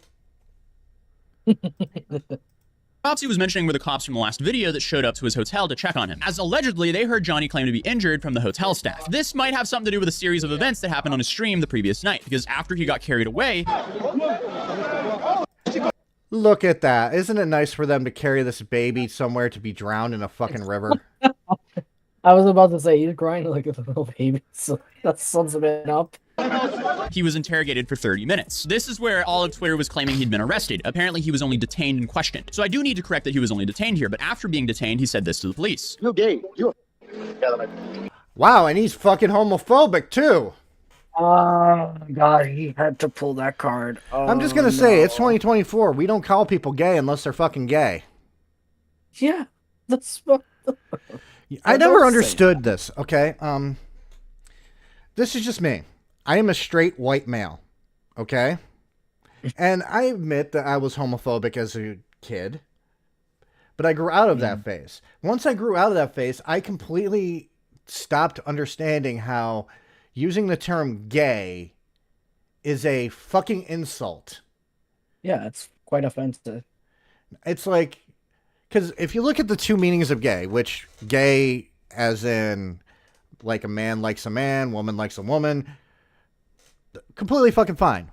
Cops he was mentioning were the cops from the last video that showed up to his hotel to check on him, as allegedly they heard Johnny claim to be injured from the hotel staff. This might have something to do with a series of events that happened on his stream the previous night, because after he got carried away... Look at that. Isn't it nice for them to carry this baby somewhere to be drowned in a fucking river? I was about to say, he's crying like a little baby, so that sums a bit up. He was interrogated for 30 minutes. This is where all of Twitter was claiming he'd been arrested. Apparently, he was only detained and questioned. So I do need to correct that he was only detained here, but after being detained, he said this to the police. You're gay. Wow, and he's fucking homophobic, too. Oh, God, he had to pull that card. Oh, I'm just going to say, it's 2024. We don't call people gay unless they're fucking gay. Yeah, that's what... I never understood this, okay? This is just me. I am a straight white male, okay? And I admit that I was homophobic as a kid, but I grew out of that phase. Once I grew out of that phase, I completely stopped understanding how using the term gay is a fucking insult. Yeah, it's quite offensive. It's like, because if you look at the two meanings of gay, which gay as in like a man likes a man, woman likes a woman, completely fucking fine.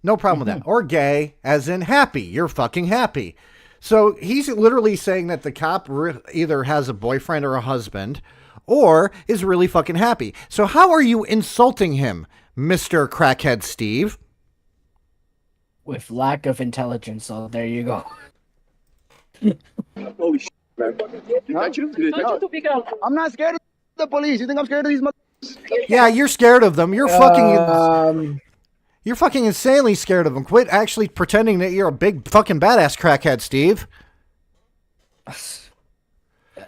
No problem with that. Or gay as in happy. You're fucking happy. So he's literally saying that the cop either has a boyfriend or a husband or is really fucking happy. So how are you insulting him, Mr. Crackhead Steve? With lack of intelligence, so there you go. Holy shit, man. I'm not scared of the police. You think I'm scared of these motherfuckers? Yeah, you're scared of them. You're fucking... You're fucking insanely scared of them. Quit actually pretending that you're a big fucking badass crackhead, Steve.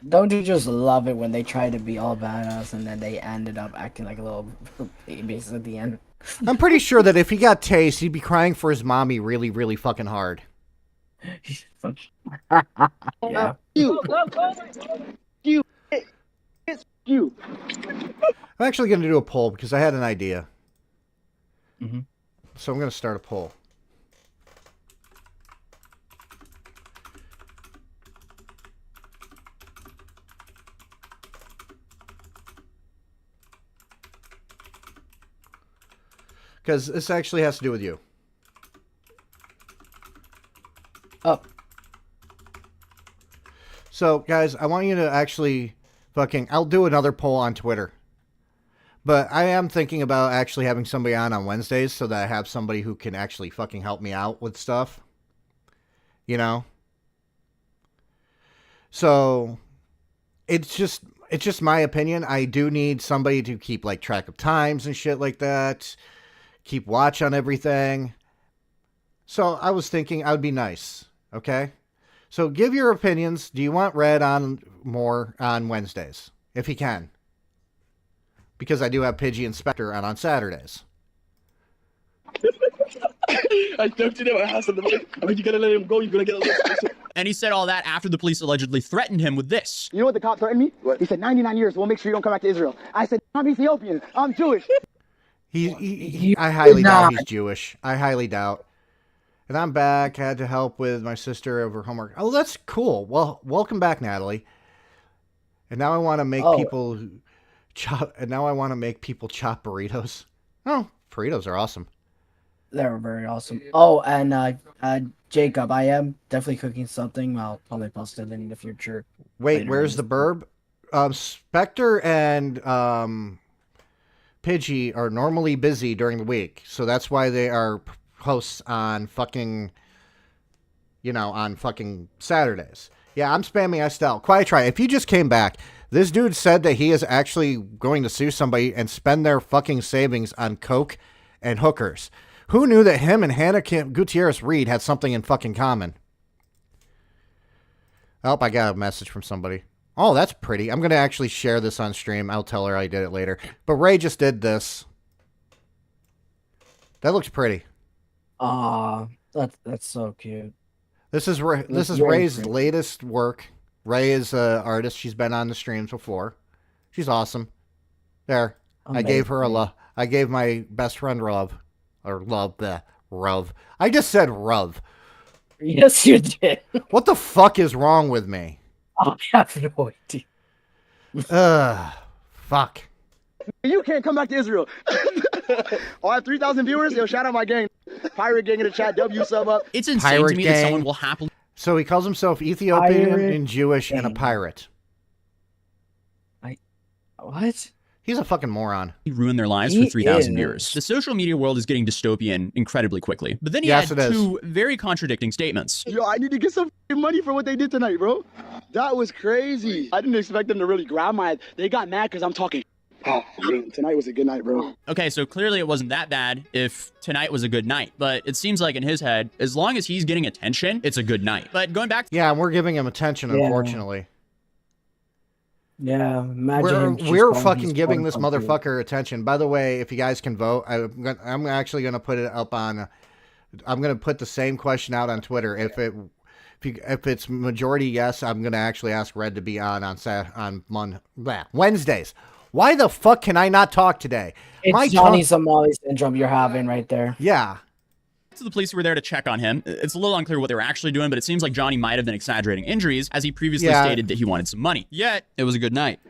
Don't you just love it when they try to be all badass and then they ended up acting like a little babies at the end? I'm pretty sure that if he got tased, he'd be crying for his mommy really, really fucking hard. Yeah. You. It's you. I'm actually going to do a poll because I had an idea. Mm-hmm. So I'm going to start a poll. Because this actually has to do with you. Oh. So, guys, I want you to actually fucking... I'll do another poll on Twitter. But I am thinking about actually having somebody on Wednesdays so that I have somebody who can actually fucking help me out with stuff. You know? So, it's just my opinion. I do need somebody to keep, like, track of times and shit like that. Keep watch on everything. So, I was thinking I would be nice. Okay? So give your opinions. Do you want Red on more on Wednesdays? If he can. Because I do have Pidgey and Spectre on Saturdays. I don't you know what has to do. I mean, you gotta let him go. You're gonna get a And he said all that after the police allegedly threatened him with this. You know what the cop threatened me? What? He said 99 years. We'll make sure you don't come back to Israel. I said, I'm Ethiopian. I'm Jewish. I highly doubt he's Jewish. I highly doubt. And I'm back. Had to help with my sister over homework. Oh, that's cool. Well, welcome back, Natalie. And now I want to make people chop. And now I want to make people chop burritos. Oh, burritos are awesome. They're very awesome. Oh, and Jacob, I am definitely cooking something. I'll probably post it in the future. Wait, where's the burb? Spectre and Pidgey are normally busy during the week, so that's why they are hosts on fucking, on fucking Saturdays. Yeah, I'm spamming Estelle. Quiet try. If you just came back, this dude said that he is actually going to sue somebody and spend their fucking savings on coke and hookers. Who knew that him and Hannah Gutierrez-Reed had something in fucking common? Oh, I got a message from somebody. Oh, that's pretty. I'm going to actually share this on stream. I'll tell her I did it later. But Ray just did this. That looks pretty. That's so cute. This is Ray's latest work. Ray is an artist. She's been on the streams before. She's awesome. There. Amazing. I gave her a love. I gave my best friend love. Or love the Rov. I just said Rov. Yes, you did. What the fuck is wrong with me? I have no idea. Fuck. You can't come back to Israel. I'll have 3,000 viewers. Yo, shout out my gang. Pirate gang in the chat. W sub up. It's insane to me that someone will happily... So he calls himself Ethiopian and Jewish and a pirate. What? He's a fucking moron. He ruined their lives for 3,000 viewers. The social media world is getting dystopian incredibly quickly. But then he had two very contradicting statements. Yo, I need to get some money for what they did tonight, bro. That was crazy. I didn't expect them to really grab my... They got mad because I'm talking. Oh, tonight was a good night, bro. Okay, so clearly it wasn't that bad if tonight was a good night. But it seems like in his head, as long as he's getting attention, it's a good night. But going back... Yeah, we're giving him attention, unfortunately. Yeah, imagine we're fucking giving this motherfucker attention. By the way, if you guys can vote, I'm actually going to put it up on. I'm going to put the same question out on Twitter. If it's majority yes, I'm going to actually ask Red to be on Wednesdays. Why the fuck can I not talk today? It's Johnny Somali syndrome you're having right there. Yeah. So the police were there to check on him. It's a little unclear what they were actually doing, but it seems like Johnny might have been exaggerating injuries, as he previously stated that he wanted some money. Yet, it was a good night.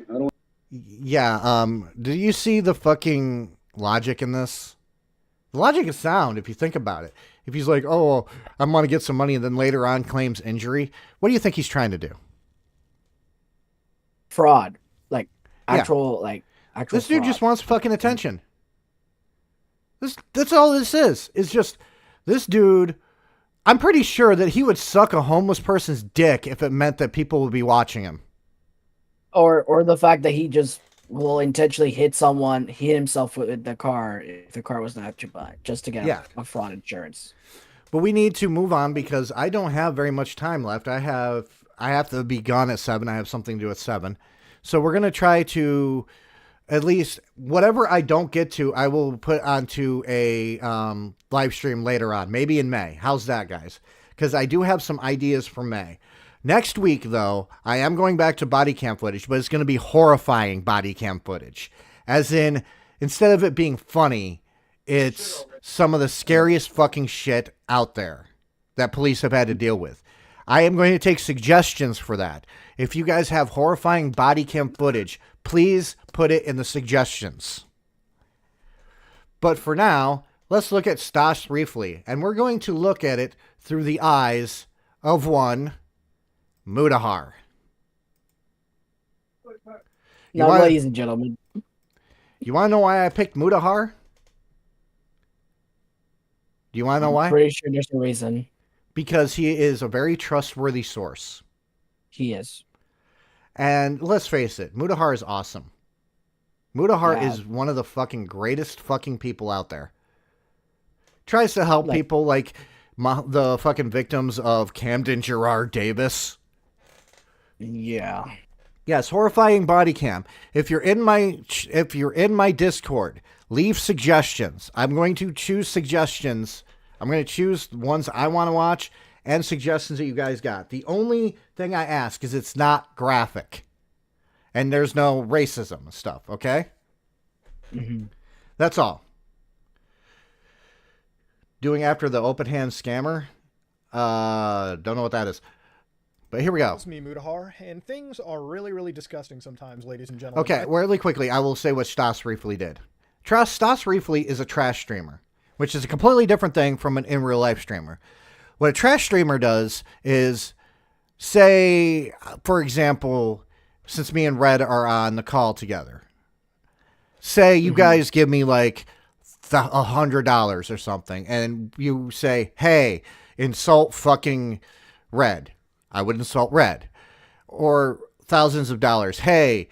Yeah, do you see the fucking logic in this? The logic is sound, if you think about it. If he's like, oh, I want to get some money, and then later on claims injury, what do you think he's trying to do? Fraud. Actual This dude just wants fucking attention. That's all this is. It's just... This dude, I'm pretty sure that he would suck a homeless person's dick if it meant that people would be watching him. Or the fact that he just will intentionally hit himself with the car if the car was not to buy, just to get a fraud insurance. But we need to move on because I don't have very much time left. I have to be gone at 7. I have something to do at 7. So we're going to try to... At least whatever I don't get to, I will put onto a live stream later on, maybe in May. How's that, guys? Because I do have some ideas for May. Next week, though, I am going back to body cam footage, but it's going to be horrifying body cam footage. As in, instead of it being funny, it's some of the scariest fucking shit out there that police have had to deal with. I am going to take suggestions for that. If you guys have horrifying body cam footage, please put it in the suggestions. But for now, let's look at Stosh briefly. And we're going to look at it through the eyes of one Mudahar. Ladies and gentlemen. You want to know why I picked Mudahar? Do you want to know why? I'm pretty sure there's a reason. Because he is a very trustworthy source. He is. And let's face it, Mudahar is awesome. Mudahar is one of the fucking greatest fucking people out there. Tries to help people. Like, the fucking victims of Camden Gerard Davis. Yeah. Yes, horrifying body cam. If you're in my Discord, leave suggestions. I'm going to choose suggestions. I'm going to choose ones I want to watch and suggestions that you guys got. The only thing I ask is it's not graphic. And there's no racism and stuff, okay? Mm-hmm. That's all. Doing after the open hand scammer. Don't know what that is. But here we go. It's me, Mutahar, and things are really, really disgusting sometimes, ladies and gentlemen. Okay, really quickly, I will say what Stas Reefly did. Stas Reefly is a trash streamer, which is a completely different thing from an in real life streamer. What a trash streamer does is say, for example, since me and Red are on the call together, say you guys give me like $100 or something, and you say, hey, insult fucking Red. I would insult Red. Or thousands of dollars. Hey,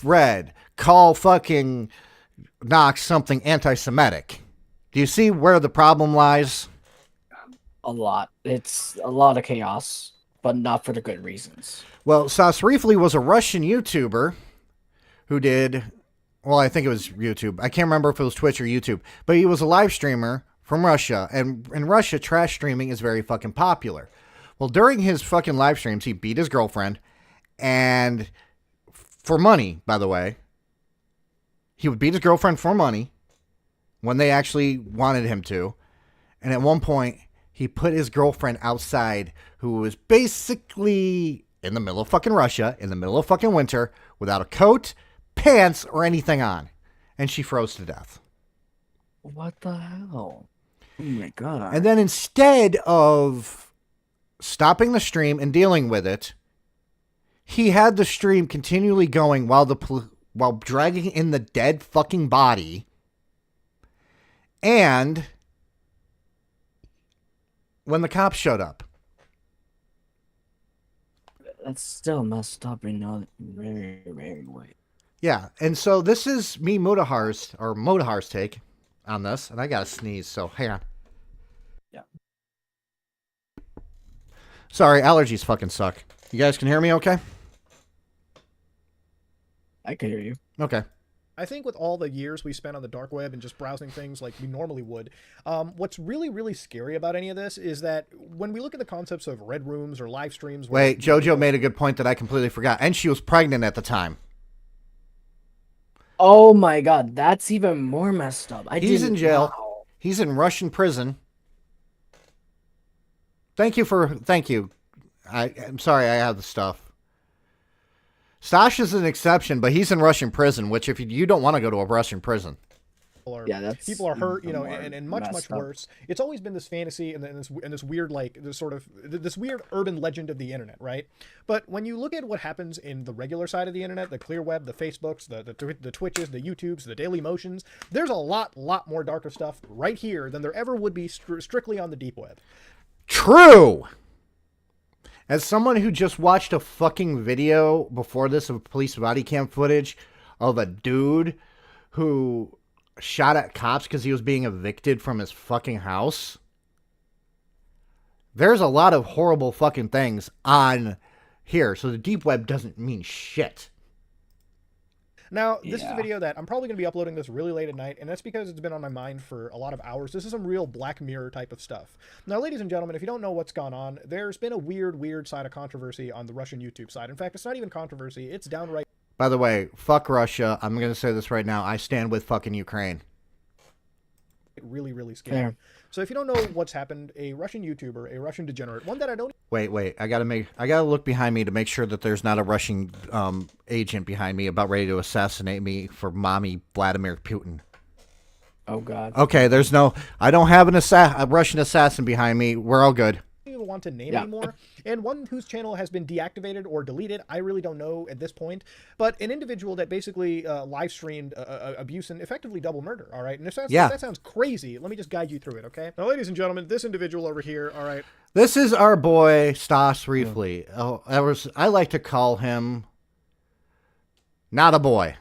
Red, call fucking Nox something anti-Semitic. Do you see where the problem lies? A lot. It's a lot of chaos, but not for the good reasons. Well, Stas Reefly was a Russian YouTuber who did, well, I think it was YouTube. I can't remember if it was Twitch or YouTube, but he was a live streamer from Russia. And in Russia, trash streaming is very fucking popular. Well, during his fucking live streams, he beat his girlfriend, and for money, by the way. He would beat his girlfriend for money when they actually wanted him to. And at one point, he put his girlfriend outside, who was basically in the middle of fucking Russia, in the middle of fucking winter, without a coat, pants, or anything on. And she froze to death. What the hell? Oh my god. And then instead of stopping the stream and dealing with it, he had the stream continually going while dragging in the dead fucking body. And when the cops showed up. That's still messed up in a very, very way. Yeah, and so this is me, Motahar's take on this, and I gotta sneeze, so hang on. Yeah. Sorry, allergies fucking suck. You guys can hear me okay? I can hear you. Okay. I think with all the years we spent on the dark web and just browsing things like we normally would, what's really, really scary about any of this is that when we look at the concepts of red rooms or live streams... Wait, JoJo made a good point that I completely forgot. And she was pregnant at the time. Oh my god, that's even more messed up. He's in jail. Wow. He's in Russian prison. Thank you. I'm sorry I have the stuff. Stash is an exception, but he's in Russian prison, which if you don't want to go to a Russian prison. People are hurt, you know, and much worse. It's always been this fantasy and this weird, like, this weird urban legend of the internet, right? But when you look at what happens in the regular side of the internet, the clear web, the Facebooks, the Twitches, the YouTubes, the Daily Motions, there's a lot more darker stuff right here than there ever would be strictly on the deep web. True! As someone who just watched a fucking video before this of police body cam footage of a dude who shot at cops because he was being evicted from his fucking house. There's a lot of horrible fucking things on here, so the deep web doesn't mean shit. Now, this is a video that I'm probably going to be uploading this really late at night, and that's because it's been on my mind for a lot of hours. This is some real Black Mirror type of stuff. Now, ladies and gentlemen, if you don't know what's gone on, there's been a weird side of controversy on the Russian YouTube side. In fact, it's not even controversy, it's downright... By the way, fuck Russia. I'm going to say this right now. I stand with fucking Ukraine. Really scary. Yeah. So if you don't know what's happened, a Russian YouTuber, a Russian degenerate, one that I don't... Wait. I gotta look behind me to make sure that there's not a Russian agent behind me about ready to assassinate me for mommy Vladimir Putin. Oh God. Okay, I don't have a Russian assassin behind me. We're all good. Even want to name anymore, and one whose channel has been deactivated or deleted. I really don't know at this point, but an individual that basically live streamed abuse and effectively double murder. All right, and if that sounds crazy, let me just guide you through it. Okay, now, ladies and gentlemen, this individual over here. All right, this is our boy Stas Reefly. I like to call him not a boy.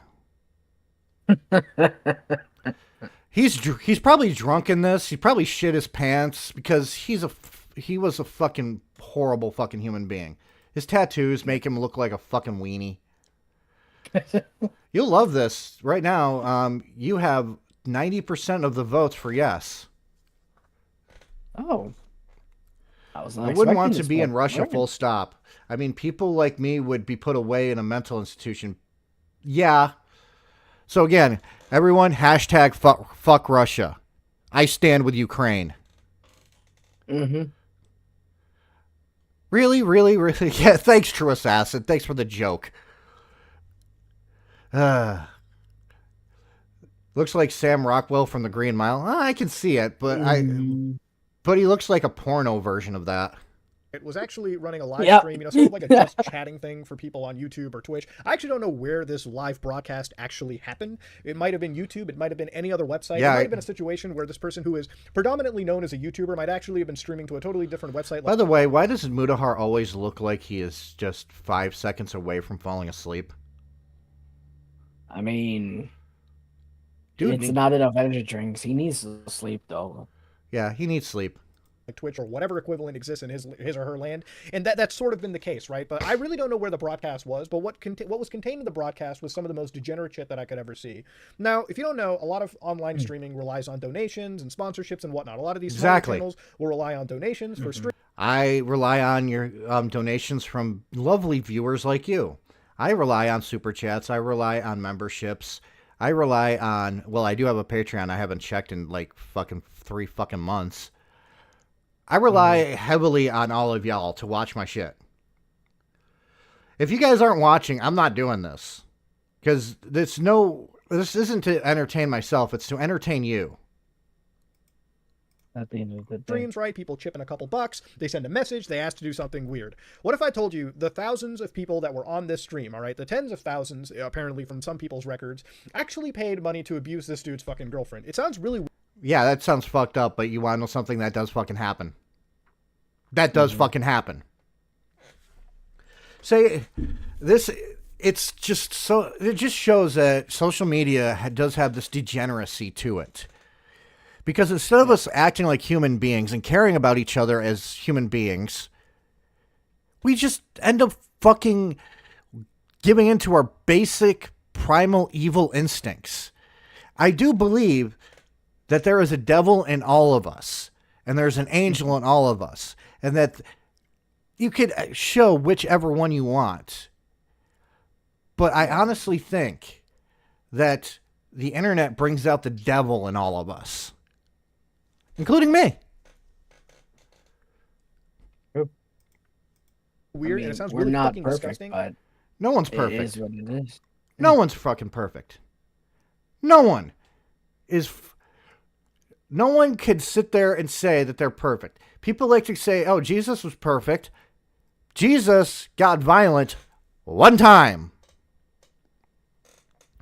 He's probably drunk in this. He probably shit his pants because he was a fucking horrible fucking human being. His tattoos make him look like a fucking weenie. You'll love this. Right now, you have 90% of the votes for yes. Oh. I wouldn't want to be in Russia, full stop. I mean, people like me would be put away in a mental institution. Yeah. So again, everyone, hashtag fuck Russia. I stand with Ukraine. Mm-hmm. Really, really, really? Yeah, thanks, True Assassin. Thanks for the joke. Looks like Sam Rockwell from the Green Mile. I can see it, but but he looks like a porno version of that. It was actually running a live stream, sort of like a just chatting thing for people on YouTube or Twitch. I actually don't know where this live broadcast actually happened. It might have been YouTube. It might have been any other website. Yeah, it might have been a situation where this person who is predominantly known as a YouTuber might actually have been streaming to a totally different website. By the way, why does Mudahar always look like he is just 5 seconds away from falling asleep? I mean, dude, it's not enough energy drinks. He needs to sleep, though. Yeah, he needs sleep. Like Twitch or whatever equivalent exists in his or her land, and that's sort of been the case, right? But I really don't know where the broadcast was, but what was contained in the broadcast was some of the most degenerate shit that I could ever see. Now, if you don't know, a lot of online streaming relies on donations and sponsorships and whatnot. A lot of these channels will rely on donations for stream. I rely on your donations from lovely viewers like you. I rely on super chats. I rely on memberships. I rely on, well, I do have a Patreon. I haven't checked in like fucking 3 fucking months. I rely heavily on all of y'all to watch my shit. If you guys aren't watching, I'm not doing this. Because this isn't to entertain myself. It's to entertain you. At the end of the day. Streams, right? People chip in a couple bucks. They send a message. They ask to do something weird. What if I told you the thousands of people that were on this stream, all right, the tens of thousands, apparently from some people's records, actually paid money to abuse this dude's fucking girlfriend? It sounds really... Yeah, that sounds fucked up, but you want to know something that does fucking happen? That does fucking happen. Say, it's just so... It just shows that social media does have this degeneracy to it. Because instead of us acting like human beings and caring about each other as human beings, we just end up fucking giving into our basic primal evil instincts. I do believe that there is a devil in all of us, and there's an angel in all of us, and that you could show whichever one you want. But I honestly think that the internet brings out the devil in all of us. Including me. Weird, and it sounds really fucking disgusting. But no one's perfect. It is what it is. No one's fucking perfect. No one is. No one could sit there and say that they're perfect. People like to say, oh, Jesus was perfect. Jesus got violent one time.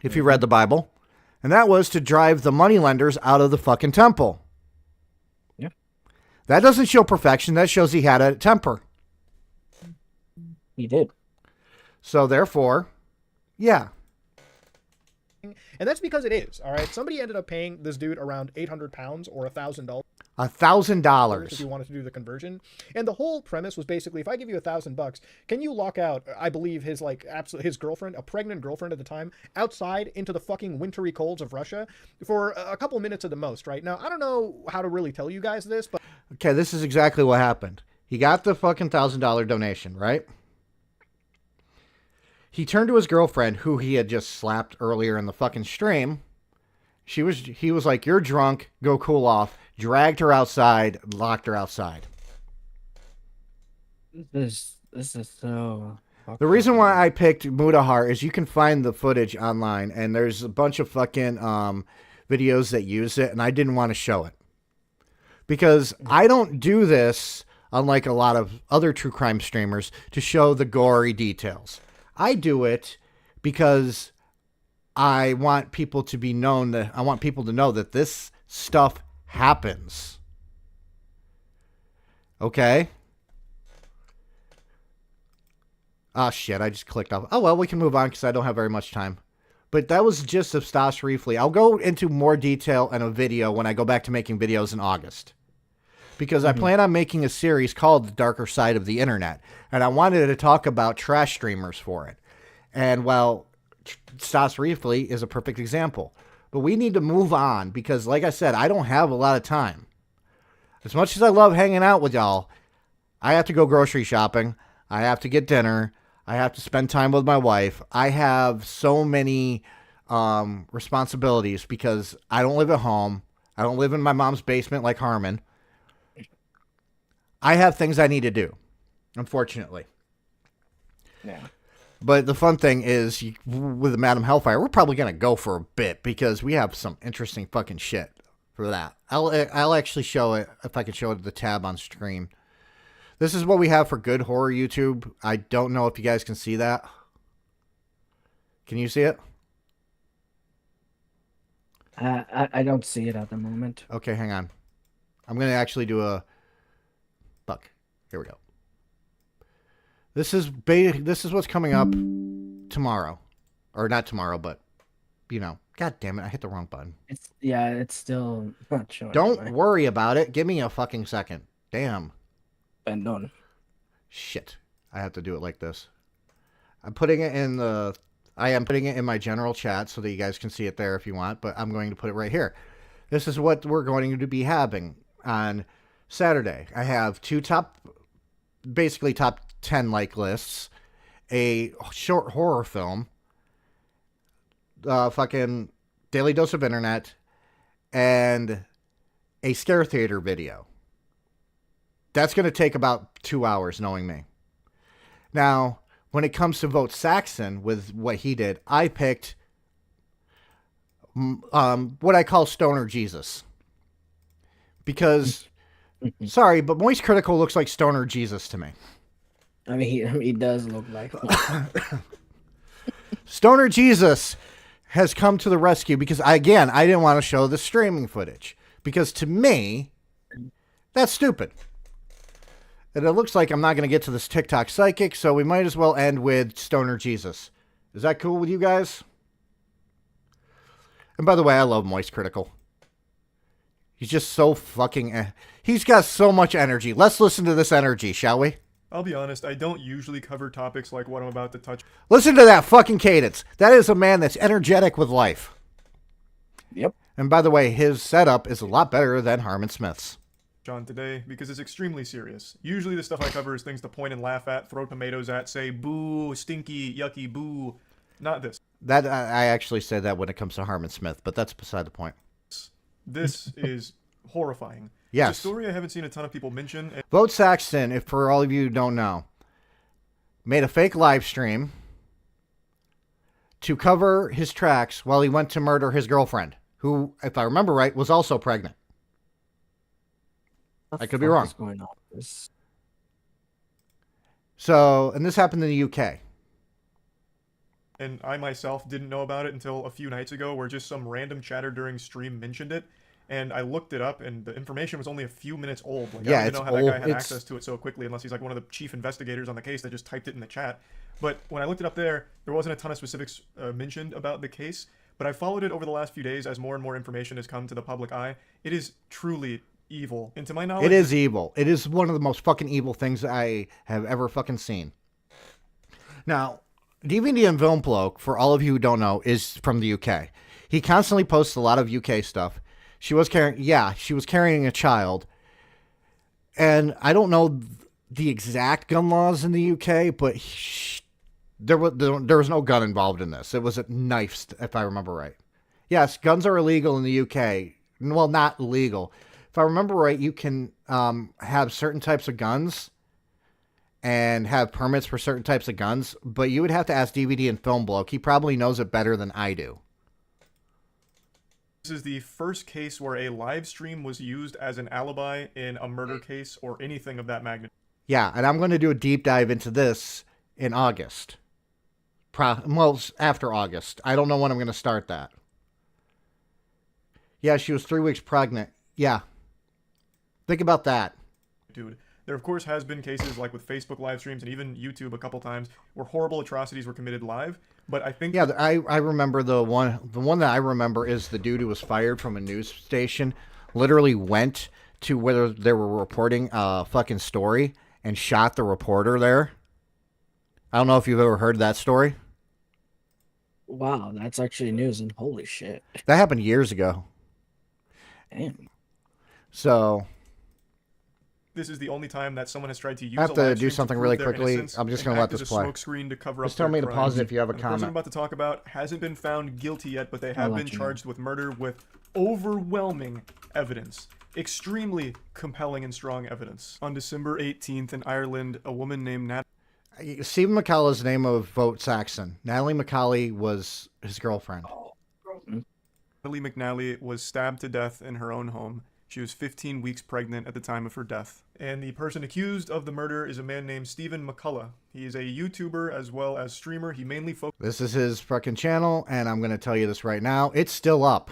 If you read the Bible. And that was to drive the moneylenders out of the fucking temple. That doesn't show perfection. That shows he had a temper. He did. So therefore, yeah. And that's because it is, all right? Somebody ended up paying this dude around 800 pounds or $1,000. $1,000. If you wanted to do the conversion. And the whole premise was basically, if I give you $1,000, can you lock out, I believe, his his girlfriend, a pregnant girlfriend at the time, outside into the fucking wintry colds of Russia for a couple minutes at the most, right? Now, I don't know how to really tell you guys this, but... Okay, this is exactly what happened. He got the fucking $1,000 donation, right? He turned to his girlfriend, who he had just slapped earlier in the fucking stream. He was like, you're drunk, go cool off. Dragged her outside, locked her outside. This is so... The reason why I picked Mudahar is you can find the footage online, and there's a bunch of fucking videos that use it, and I didn't want to show it. Because I don't do this, unlike a lot of other true crime streamers, to show the gory details. I do it because I want people to be known that I want people to know that this stuff happens. Okay? Oh shit, I just clicked off. Oh well, we can move on because I don't have very much time. But that was just of Stas briefly. I'll go into more detail in a video when I go back to making videos in August. Because I plan on making a series called The Darker Side of the Internet. And I wanted to talk about trash streamers for it. And well, Stas briefly is a perfect example. But we need to move on because, like I said, I don't have a lot of time. As much as I love hanging out with y'all, I have to go grocery shopping. I have to get dinner. I have to spend time with my wife. I have so many responsibilities because I don't live at home. I don't live in my mom's basement like Harmon. I have things I need to do, unfortunately. Yeah. But the fun thing is, with the Madam Hellfire, we're probably going to go for a bit because we have some interesting fucking shit for that. I'll actually show it, if I can show it the tab on stream. This is what we have for good horror YouTube. I don't know if you guys can see that. Can you see it? I don't see it at the moment. Okay, hang on. I'm going to actually do a... Fuck. Here we go. This is what's coming up tomorrow. Or not tomorrow, but, you know. God damn it, I hit the wrong button. It's still not showing. Don't worry about it. Give me a fucking second. Damn. And done. Shit. I have to do it like this. I'm putting it in the... I am putting it in my general chat so that you guys can see it there if you want, but I'm going to put it right here. This is what we're going to be having on Saturday. I have basically top 10 like lists, a short horror film, fucking Daily Dose of Internet, and a scare theater video. That's going to take about 2 hours, knowing me. Now, when it comes to Vote Saxon, with what he did, I picked what I call Stoner Jesus. Because, sorry, but Moist Critical looks like Stoner Jesus to me. I mean, he does look like Stoner Jesus has come to the rescue because, I didn't want to show the streaming footage. Because to me, that's stupid. And it looks like I'm not going to get to this TikTok psychic, so we might as well end with Stoner Jesus. Is that cool with you guys? And by the way, I love Moist Critical. He's just so fucking... He's got so much energy. Let's listen to this energy, shall we? I'll be honest, I don't usually cover topics like what I'm about to touch. Listen to that fucking cadence. That is a man that's energetic with life. Yep. And by the way, his setup is a lot better than Harmon Smith's. On today because it's extremely serious. Usually the stuff I cover is things to point and laugh at, throw tomatoes at, say boo, stinky, yucky, boo. Not this. That I actually said that when it comes to Harmon Smith, but that's beside the point. This is horrifying. Yes. It's a story I haven't seen a ton of people mention. Vote Saxton, if for all of you who don't know, made a fake live stream to cover his tracks while he went to murder his girlfriend, who, if I remember right, was also pregnant. I could be wrong. What's going on? So, and this happened in the UK. And I myself didn't know about it until a few nights ago, where just some random chatter during stream mentioned it. And I looked it up, and the information was only a few minutes old. Like, yeah, I don't even know how that guy had It's... access to it so quickly, unless he's like one of the chief investigators on the case that just typed it in the chat. But when I looked it up there wasn't a ton of specifics mentioned about the case. But I followed it over the last few days as more and more information has come to the public eye. It is truly evil. And to my knowledge... It is evil. It is one of the most fucking evil things I have ever fucking seen. Now, DVD and Film Bloke, for all of you who don't know, is from the UK. He constantly posts a lot of UK stuff. She was carrying a child. And I don't know the exact gun laws in the UK, but there was no gun involved in this. It was a knife, if I remember right. Yes, guns are illegal in the UK. Well, not illegal. If I remember right, you can have certain types of guns and have permits for certain types of guns, but you would have to ask DVD and Film Bloke. He probably knows it better than I do. This is the first case where a live stream was used as an alibi in a murder case or anything of that magnitude. Yeah, and I'm going to do a deep dive into this in August. Well, after August. I don't know when I'm going to start that. Yeah, she was 3 weeks pregnant. Yeah. Think about that. Dude, There, of course, has been cases like with Facebook live streams and even YouTube a couple times where horrible atrocities were committed live. But I think... Yeah, I remember the one that I remember is the dude who was fired from a news station literally went to where they were reporting a fucking story and shot the reporter there. I don't know if you've ever heard that story. Wow, that's actually news, and holy shit. That happened years ago. Damn. So... This is the only time that someone has tried to use I have a live to do stream something prove really their quickly. innocence I'm just and going to let act as this a play. smokescreen to cover Just up tell their me to pause crimes. it if you have a The person I'm comment. about to talk about hasn't been found guilty yet, but they have been let you charged with murder with overwhelming evidence. Extremely compelling and strong evidence. On December 18th in Ireland, a woman named Nat... Stephen McCullough's name of Vote Saxon. Natalie McCauley was his girlfriend. Natalie McNally was stabbed to death in her own home. She was 15 weeks pregnant at the time of her death. And the person accused of the murder is a man named Stephen McCullough. He is a YouTuber as well as streamer. He mainly focuses... This is his fucking channel, and I'm going to tell you this right now. It's still up.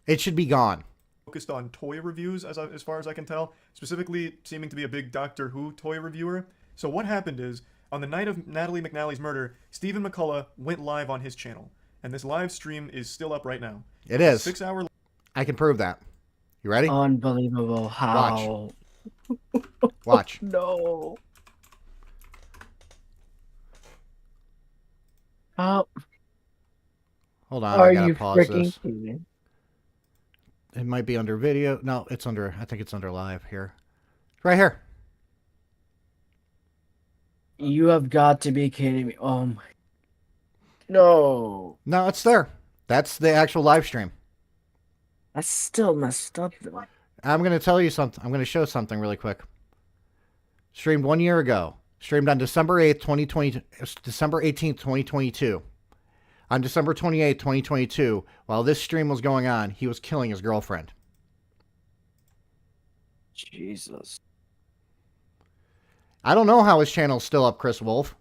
It should be gone. Focused on toy reviews, as far as I can tell, specifically seeming to be a big Doctor Who toy reviewer. So what happened is, on the night of Natalie McNally's murder, Stephen McCullough went live on his channel, and this live stream is still up right now. It is. 6 hour. I can prove that. You ready? Unbelievable. How? Watch. No. How? Hold on. Are I gotta you pause freaking this. kidding? It might be under video. No, it's under. I think it's under live here. Right here. You have got to be kidding me. Oh my. No. No, it's there. That's the actual live stream. That's still messed up though. I'm going to tell you something. I'm going to show something really quick. Streamed 1 year ago. Streamed on December 8th, 2020, December 18th, 2022. On December 28th, 2022, while this stream was going on, he was killing his girlfriend. Jesus. I don't know how his channel's still up, Chris Wolf.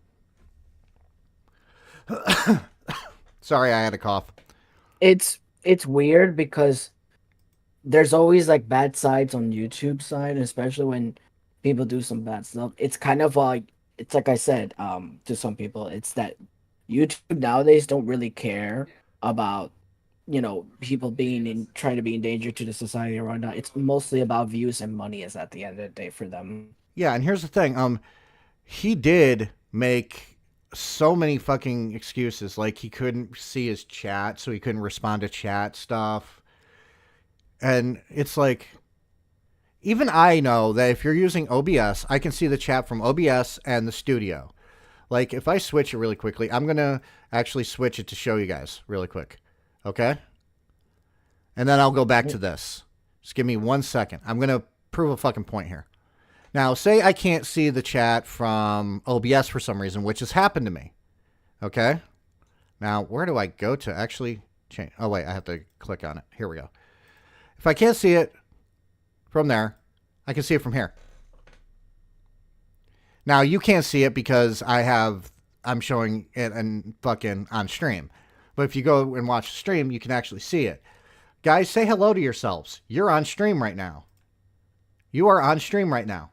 Sorry, I had a cough. It's weird because there's always like bad sides on YouTube side, especially when people do some bad stuff. It's kind of like, it's like I said, to some people, it's that YouTube nowadays don't really care about, you know, people trying to be in danger to the society or whatnot. It's mostly about views and money is at the end of the day for them. Yeah, and here's the thing. He did make so many fucking excuses. Like he couldn't see his chat, so he couldn't respond to chat stuff. And it's like, even I know that if you're using OBS, I can see the chat from OBS and the studio. Like, if I switch it really quickly, I'm going to actually switch it to show you guys really quick. Okay? And then I'll go back to this. Just give me 1 second. I'm going to prove a fucking point here. Now, say I can't see the chat from OBS for some reason, which has happened to me. Okay? Now, where do I go to actually change? Oh, wait, I have to click on it. Here we go. If I can't see it from there, I can see it from here. Now, you can't see it because I'm showing it and fucking on stream. But if you go and watch the stream, you can actually see it. Guys, say hello to yourselves. You're on stream right now. You are on stream right now.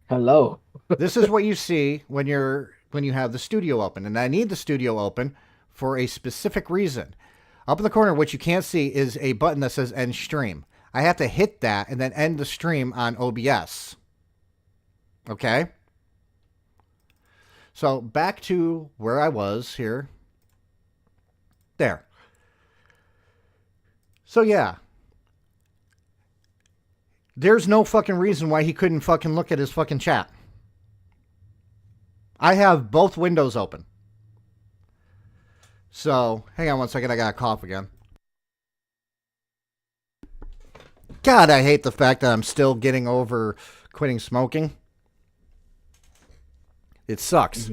Hello. This is what you see when you have the studio open. And I need the studio open for a specific reason. Up in the corner, what you can't see is a button that says end stream. I have to hit that and then end the stream on OBS. Okay? So back to where I was here. There. So yeah. There's no fucking reason why he couldn't fucking look at his fucking chat. I have both windows open. So, hang on 1 second, I got a cough again. God, I hate the fact that I'm still getting over quitting smoking. It sucks.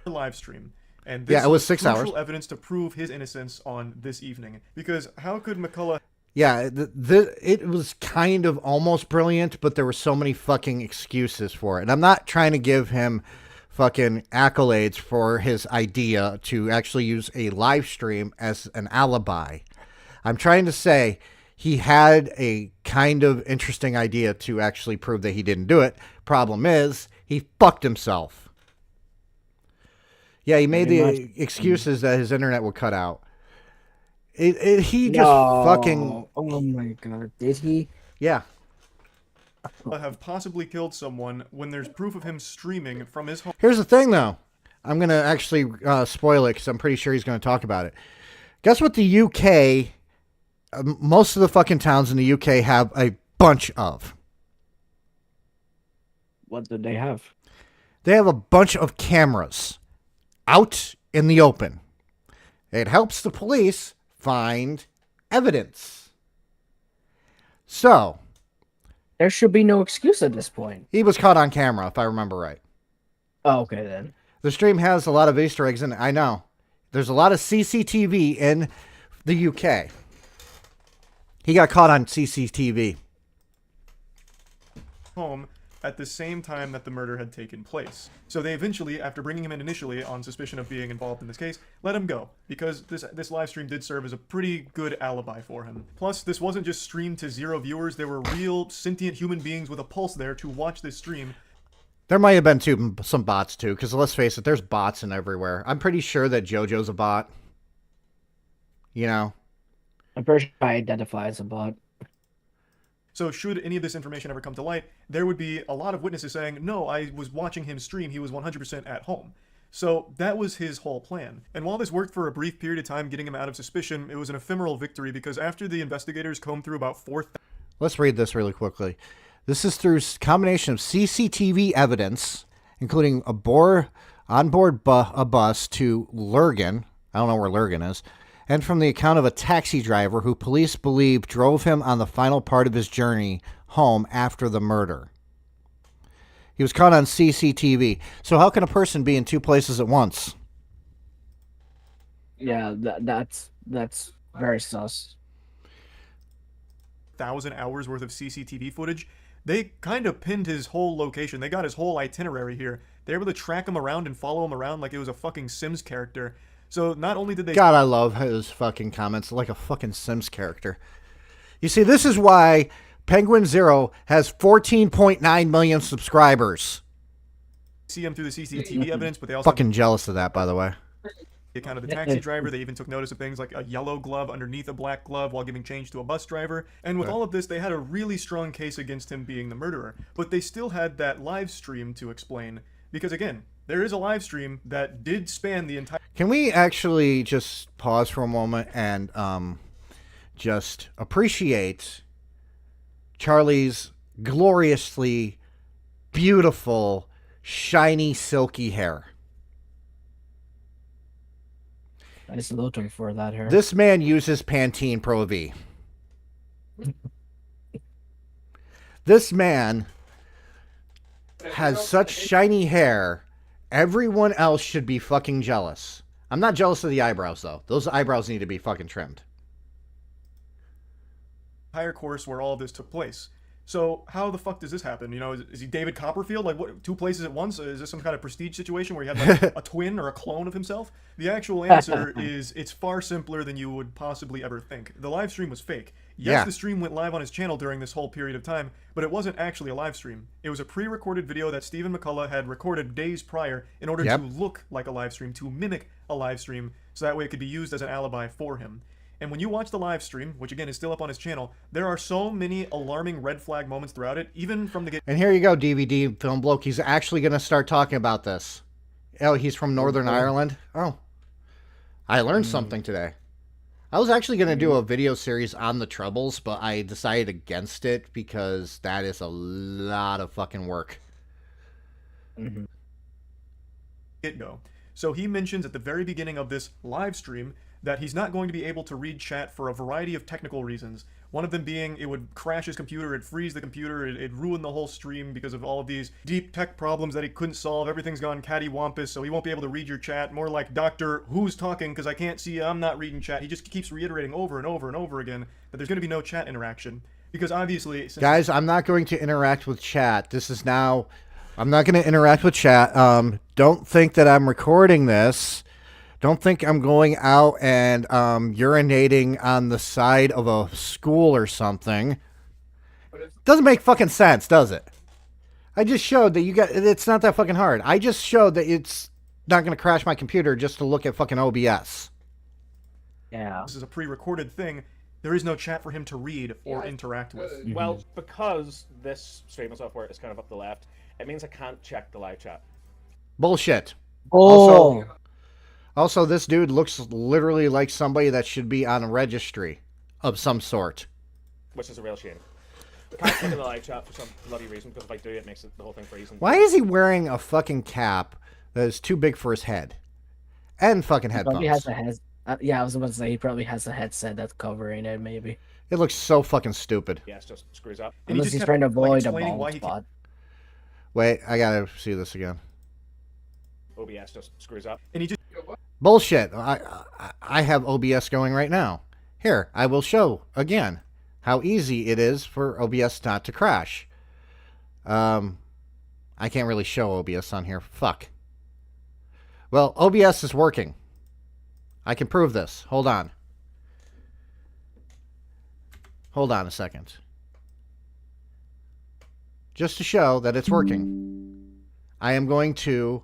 Live stream. And this yeah, it was is 6 crucial hours. evidence to prove his innocence on this evening. Because how could McCullough... Yeah, it was kind of almost brilliant, but there were so many fucking excuses for it. And I'm not trying to give him fucking accolades for his idea to actually use a live stream as an alibi. I'm trying to say he had a kind of interesting idea to actually prove that he didn't do it. Problem is, he fucked himself. Yeah, he made the excuses that his internet would cut out. He just fucking... Oh my god, did he? Yeah. Have possibly killed someone when there's proof of him streaming from his home. Here's the thing, though. I'm going to actually spoil it because I'm pretty sure he's going to talk about it. Guess what the UK, most of the fucking towns in the UK have a bunch of? What did they have? They have a bunch of cameras out in the open. It helps the police find evidence. So, there should be no excuse at this point. He was caught on camera, if I remember right. Oh, okay, then. The stream has a lot of Easter eggs in it. I know. There's a lot of CCTV in the UK. He got caught on CCTV. Home at the same time that the murder had taken place. So they eventually, after bringing him in initially on suspicion of being involved in this case, let him go, because this live stream did serve as a pretty good alibi for him. Plus, this wasn't just streamed to 0 viewers, there were real sentient human beings with a pulse there to watch this stream. There might have been some bots too, because let's face it, there's bots in everywhere. I'm pretty sure that JoJo's a bot. You know? I'm pretty sure I identify as a bot. So should any of this information ever come to light, there would be a lot of witnesses saying, no, I was watching him stream, he was 100% at home. So that was his whole plan. And while this worked for a brief period of time getting him out of suspicion, it was an ephemeral victory because after the investigators combed through about 4,000... Let's read this really quickly. This is through a combination of CCTV evidence, including onboard a bus to Lurgan. I don't know where Lurgan is. And from the account of a taxi driver who police believe drove him on the final part of his journey home after the murder. He was caught on CCTV. So how can a person be in 2 places at once? Yeah, that's very sus. 1,000 hours worth of CCTV footage. They kind of pinned his whole location. They got his whole itinerary here. They were able to track him around and follow him around like it was a fucking Sims character. So not only did they... God, I love his fucking comments like a fucking Sims character. You see, this is why Penguin Zero has 14.9 million subscribers. See him through the CCTV evidence, but they also... Fucking jealous of that, by the way. The account of the taxi driver, they even took notice of things like a yellow glove underneath a black glove while giving change to a bus driver. And with all of this, they had a really strong case against him being the murderer. But they still had that live stream to explain. Because again, there is a live stream that did span the entire... Can we actually just pause for a moment and just appreciate Charlie's gloriously beautiful, shiny, silky hair? Nice low for that hair. This man uses Pantene Pro V. This man has such shiny hair, everyone else should be fucking jealous. I'm not jealous of the eyebrows, though. Those eyebrows need to be fucking trimmed. Entire course where all of this took place. So how the fuck does this happen? You know, is he David Copperfield? Like, what, 2 places at once? Is this some kind of prestige situation where he had like a twin or a clone of himself? The actual answer is it's far simpler than you would possibly ever think. The live stream was fake. Yes, the stream went live on his channel during this whole period of time, but it wasn't actually a live stream. It was a pre-recorded video that Stephen McCullough had recorded days prior in order to look like a live stream, to mimic a live stream, so that way it could be used as an alibi for him. And when you watch the live stream, which again is still up on his channel, there are so many alarming red flag moments throughout it, even from the get. And here you go, DVD film bloke. He's actually going to start talking about this. Oh, he's from Northern Ireland? Oh. I learned something today. I was actually going to do a video series on the Troubles, but I decided against it because that is a lot of fucking work. Get-go. So he mentions at the very beginning of this live stream that he's not going to be able to read chat for a variety of technical reasons. One of them being it would crash his computer, it'd freeze the computer, it'd ruin the whole stream because of all of these deep tech problems that he couldn't solve. Everything's gone cattywampus, so he won't be able to read your chat. More like, Doctor, who's talking? Because I can't see you, I'm not reading chat. He just keeps reiterating over and over and over again that there's going to be no chat interaction. Because obviously... Guys, I'm not going to interact with chat. This is now... I'm not going to interact with chat. Don't think that I'm recording this Don't think I'm going out and urinating on the side of a school or something. Doesn't make fucking sense, does it? I just showed that it's not that fucking hard. I just showed that it's not going to crash my computer just to look at fucking OBS. Yeah. This is a pre-recorded thing. There is no chat for him to read or interact with. Well, because this streaming software is kind of up the left, it means I can't check the live chat. Bullshit. Oh. Also, this dude looks literally like somebody that should be on a registry of some sort. Which is a real shame. I can't check in the live chat for some bloody reason, because if I do, it makes the whole thing freeze. Why is he wearing a fucking cap that is too big for his head? And fucking headphones. He has yeah, I was about to say he probably has a headset that's covering it, maybe. It looks so fucking stupid. Yeah, it just screws up. Unless he's trying to avoid a bald spot. Wait, I gotta see this again. OBS just screws up. And he just... Bullshit. I have OBS going right now. Here, I will show again how easy it is for OBS not to crash. I can't really show OBS on here. Fuck. Well, OBS is working. I can prove this. Hold on. Hold on a second. Just to show that it's working, I am going to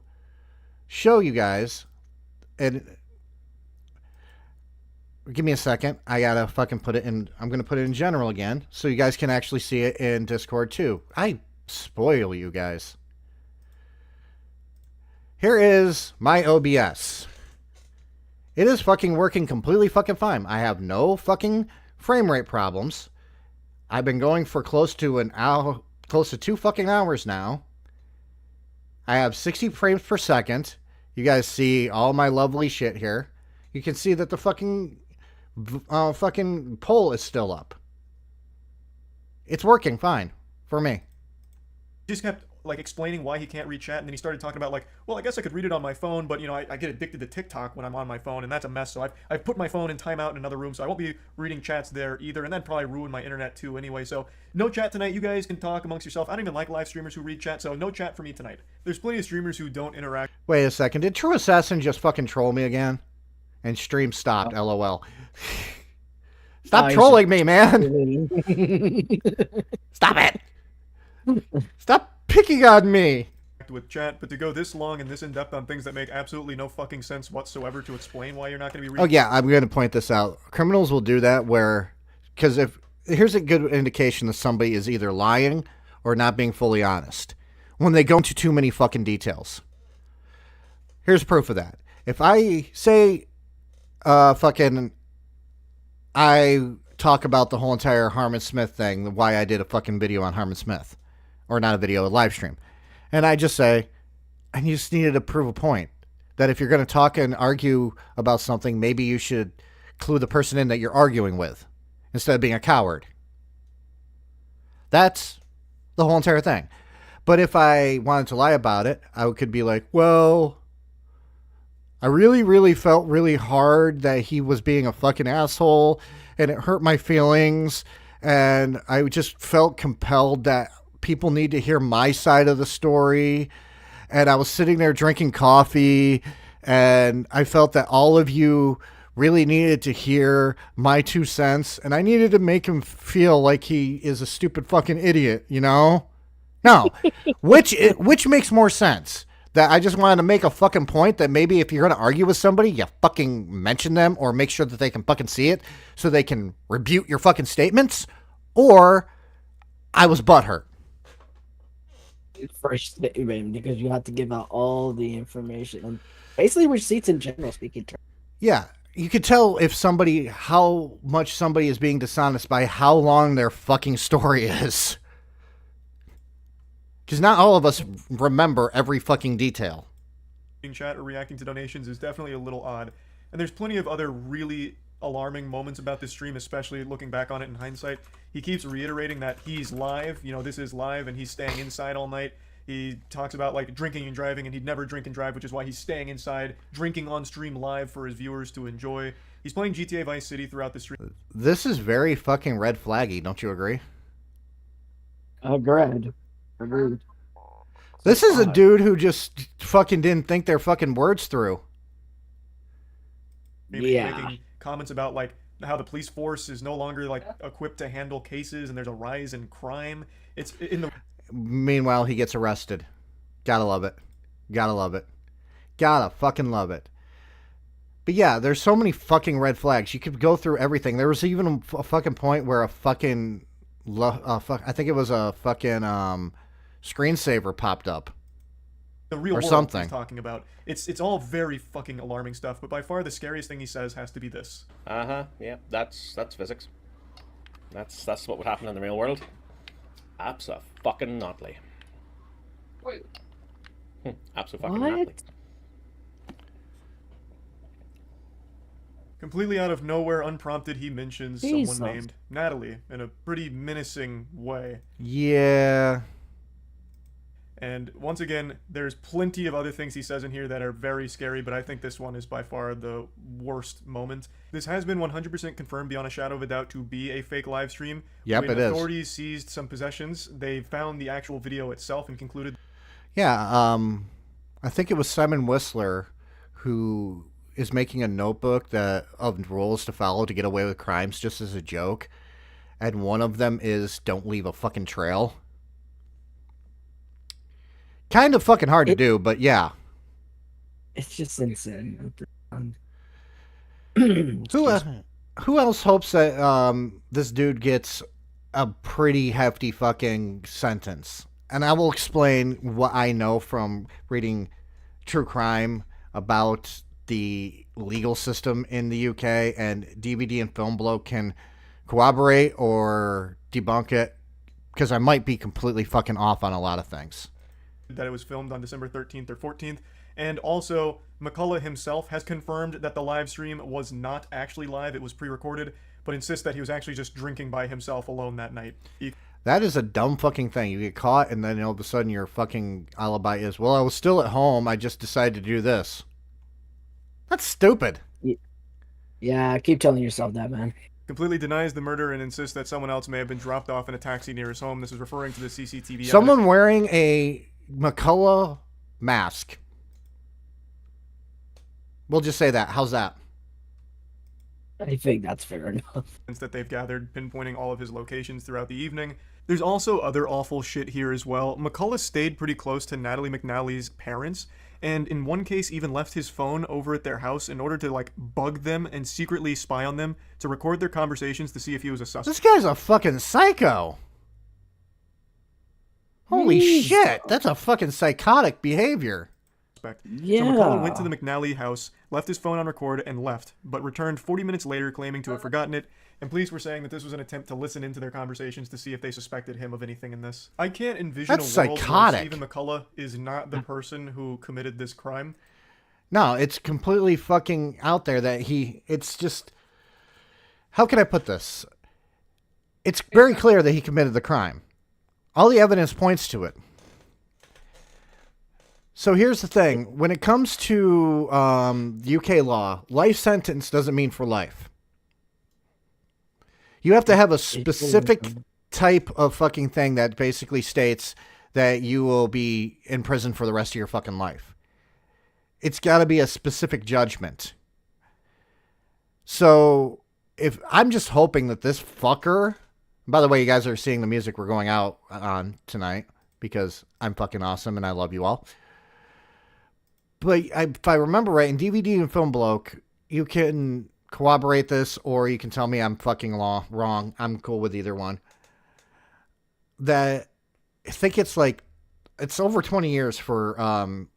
show you guys, and give me a second. I gotta fucking put it in. I'm gonna put it in general again, so you guys can actually see it in Discord too. I spoil you guys. Here is my OBS. It is fucking working completely fucking fine. I have no fucking frame rate problems. I've been going for close to an hour, close to 2 fucking hours now. I have 60 frames per second. You guys see all my lovely shit here. You can see that the fucking poll is still up. It's working fine for me. Just kept like explaining why he can't read chat, and then he started talking about like, well, I guess I could read it on my phone, but you know, I get addicted to TikTok when I'm on my phone, and that's a mess. So I've put my phone in timeout in another room, so I won't be reading chats there either, and then probably ruin my internet too anyway. So no chat tonight. You guys can talk amongst yourself. I don't even like live streamers who read chat, so no chat for me tonight. There's plenty of streamers who don't interact. Wait a second. Did True Assassin just fucking troll me again? And stream stopped. LOL. Stop trolling me, man. Stop it. Stop picking on me. With chat, but to go this long and this in-depth on things that make absolutely no fucking sense whatsoever to explain why you're not going to be reading. Oh yeah, I'm going to point this out. Criminals will do that because here's a good indication that somebody is either lying or not being fully honest when they go into too many fucking details. Here's proof of that. If I say I talk about the whole entire Harmon Smith thing, why I did a fucking video on Harmon Smith, or not a video, a live stream. And I just say, and you just needed to prove a point that if you're going to talk and argue about something, maybe you should clue the person in that you're arguing with instead of being a coward. That's the whole entire thing. But if I wanted to lie about it, I could be like, well, I really, really felt really hard that he was being a fucking asshole and it hurt my feelings. And I just felt compelled that people need to hear my side of the story. And I was sitting there drinking coffee and I felt that all of you really needed to hear my 2 cents, and I needed to make him feel like he is a stupid fucking idiot, you know? No. Which makes more sense? That I just wanted to make a fucking point that maybe if you're going to argue with somebody, you fucking mention them or make sure that they can fucking see it so they can rebut your fucking statements, or I was butthurt. First statement, because you have to give out all the information and basically receipts in general speaking terms. Yeah, you could tell if how much somebody is being dishonest by how long their fucking story is. Because not all of us remember every fucking detail. Chat or reacting to donations is definitely a little odd, and there's plenty of other really alarming moments about this stream, especially looking back on it in hindsight. He keeps reiterating that he's live, you know, this is live, and he's staying inside all night. He talks about like drinking and driving, and he'd never drink and drive, which is why he's staying inside, drinking on stream live for his viewers to enjoy. He's playing GTA Vice City throughout the stream. This is very fucking red flaggy, don't you agree? Agreed. This is a dude who just fucking didn't think their fucking words through. making comments about like how the police force is no longer like equipped to handle cases and there's a rise in crime. It's in the Meanwhile, he gets arrested. Gotta love it. Gotta love it. Gotta fucking love it. But yeah, there's so many fucking red flags. You could go through everything. There was even a fucking point where a fucking, I think it was a fucking screensaver popped up. The real or world something. he's talking about. It's all very fucking alarming stuff, but by far the scariest thing he says has to be this. Yeah, that's physics. That's what would happen in the real world. Abso-fucking-notly. Wait. Abso-fucking-notly. Completely out of nowhere, unprompted, he mentions Jesus. someone named Natalie in a pretty menacing way. Yeah. And once again, there's plenty of other things he says in here that are very scary, but I think this one is by far the worst moment. This has been 100% confirmed beyond a shadow of a doubt to be a fake live stream. Yep, when it is. authorities seized some possessions, they found the actual video itself and concluded... Yeah, I think it was Simon Whistler who is making a notebook that of rules to follow to get away with crimes just as a joke. And one of them is don't leave a fucking trail. Kind of fucking hard to do, but yeah. It's just insane. Who else hopes that this dude gets a pretty hefty fucking sentence? And I will explain what I know from reading true crime about the legal system in the UK, and DVD and Film Bloke can corroborate or debunk it, because I might be completely fucking off on a lot of things. That it was filmed on December 13th or 14th. And also, McCullough himself has confirmed that the live stream was not actually live, it was pre-recorded, but insists that he was actually just drinking by himself alone that night. That is a dumb fucking thing. You get caught, and then all of a sudden your fucking alibi is, well, I was still at home, I just decided to do this. That's stupid. Yeah, keep telling yourself that, man. Completely denies the murder and insists that someone else may have been dropped off in a taxi near his home. This is referring to the CCTV. Someone wearing a McCullough mask. We'll just say that. How's that? I think that's fair enough. That they've gathered, pinpointing all of his locations throughout the evening. There's also other awful shit here as well. McCullough stayed pretty close to Natalie McNally's parents, and in one case even left his phone over at their house in order to like bug them and secretly spy on them to record their conversations to see if he was a suspect. This guy's a fucking psycho. Holy shit, that's a fucking psychotic behavior. Yeah. So McCullough went to the McNally house, left his phone on record, and left, but returned 40 minutes later claiming to have forgotten it, and police were saying that this was an attempt to listen into their conversations to see if they suspected him of anything in this. I can't envision That's a world psychotic. where Stephen McCullough is not the person who committed this crime. No, it's completely fucking out there that it's just, how can I put this? It's very clear that he committed the crime. All the evidence points to it. So here's the thing. When it comes to UK law, life sentence doesn't mean for life. You have to have a specific type of fucking thing that basically states that you will be in prison for the rest of your fucking life. It's got to be a specific judgment. So if I'm just hoping that this fucker, by the way, you guys are seeing the music we're going out on tonight because I'm fucking awesome and I love you all. But if I remember right, in DVD and Film Bloke, you can corroborate this, or you can tell me I'm fucking wrong. I'm cool with either one. That I think it's over 20 years for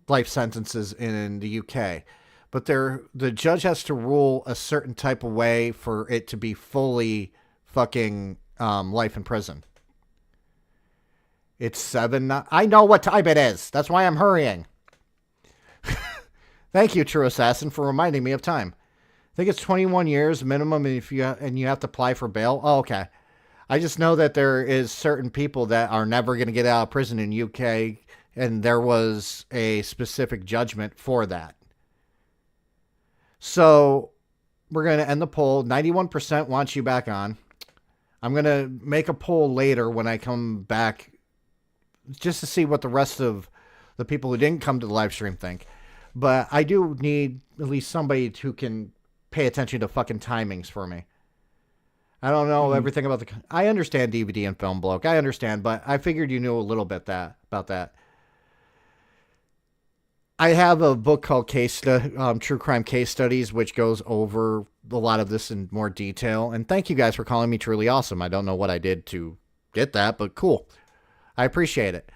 life sentences in the UK, but the judge has to rule a certain type of way for it to be fully fucking life in prison. It's 7. I know what time it is. That's why I'm hurrying. Thank you, True Assassin, for reminding me of time. I think it's 21 years minimum and you have to apply for bail. Oh, okay. I just know that there is certain people that are never going to get out of prison in UK, and there was a specific judgment for that. So we're going to end the poll. 91% wants you back on. I'm going to make a poll later when I come back just to see what the rest of the people who didn't come to the live stream think. But I do need at least somebody who can pay attention to fucking timings for me. I don't know everything about I understand DVD and film, bloke. I understand, but I figured you knew a little bit about that. I have a book called True Crime Case Studies, which goes over a lot of this in more detail. And thank you guys for calling me truly awesome. I don't know what I did to get that, but cool. I appreciate it.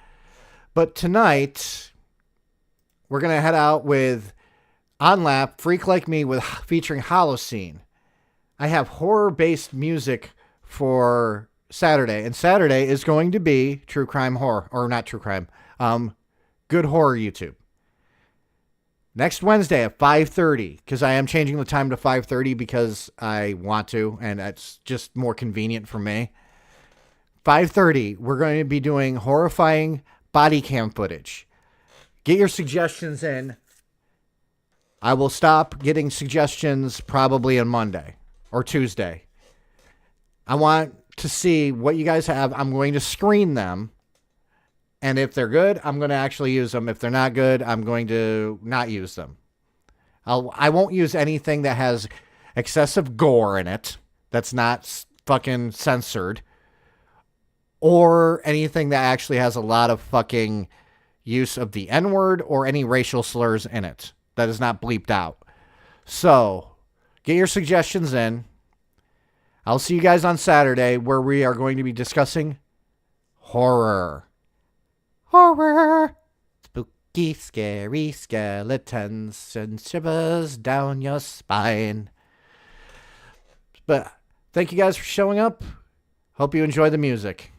But tonight, we're going to head out with On Lap, Freak Like Me, featuring Holocene. I have horror-based music for Saturday, and Saturday is going to be true crime horror, or not true crime, good horror YouTube. Next Wednesday at 5:30, because I am changing the time to 5:30 because I want to, and it's just more convenient for me. 5:30, we're going to be doing horrifying body cam footage. Get your suggestions in. I will stop getting suggestions probably on Monday or Tuesday. I want to see what you guys have. I'm going to screen them. And if they're good, I'm going to actually use them. If they're not good, I'm going to not use them. I won't use anything that has excessive gore in it. That's not fucking censored. Or anything that actually has a lot of fucking use of the N-word or any racial slurs in it. That is not bleeped out. So, get your suggestions in. I'll see you guys on Saturday where we are going to be discussing horror. Horror. Spooky, scary skeletons and shivers down your spine. But thank you guys for showing up. Hope you enjoy the music.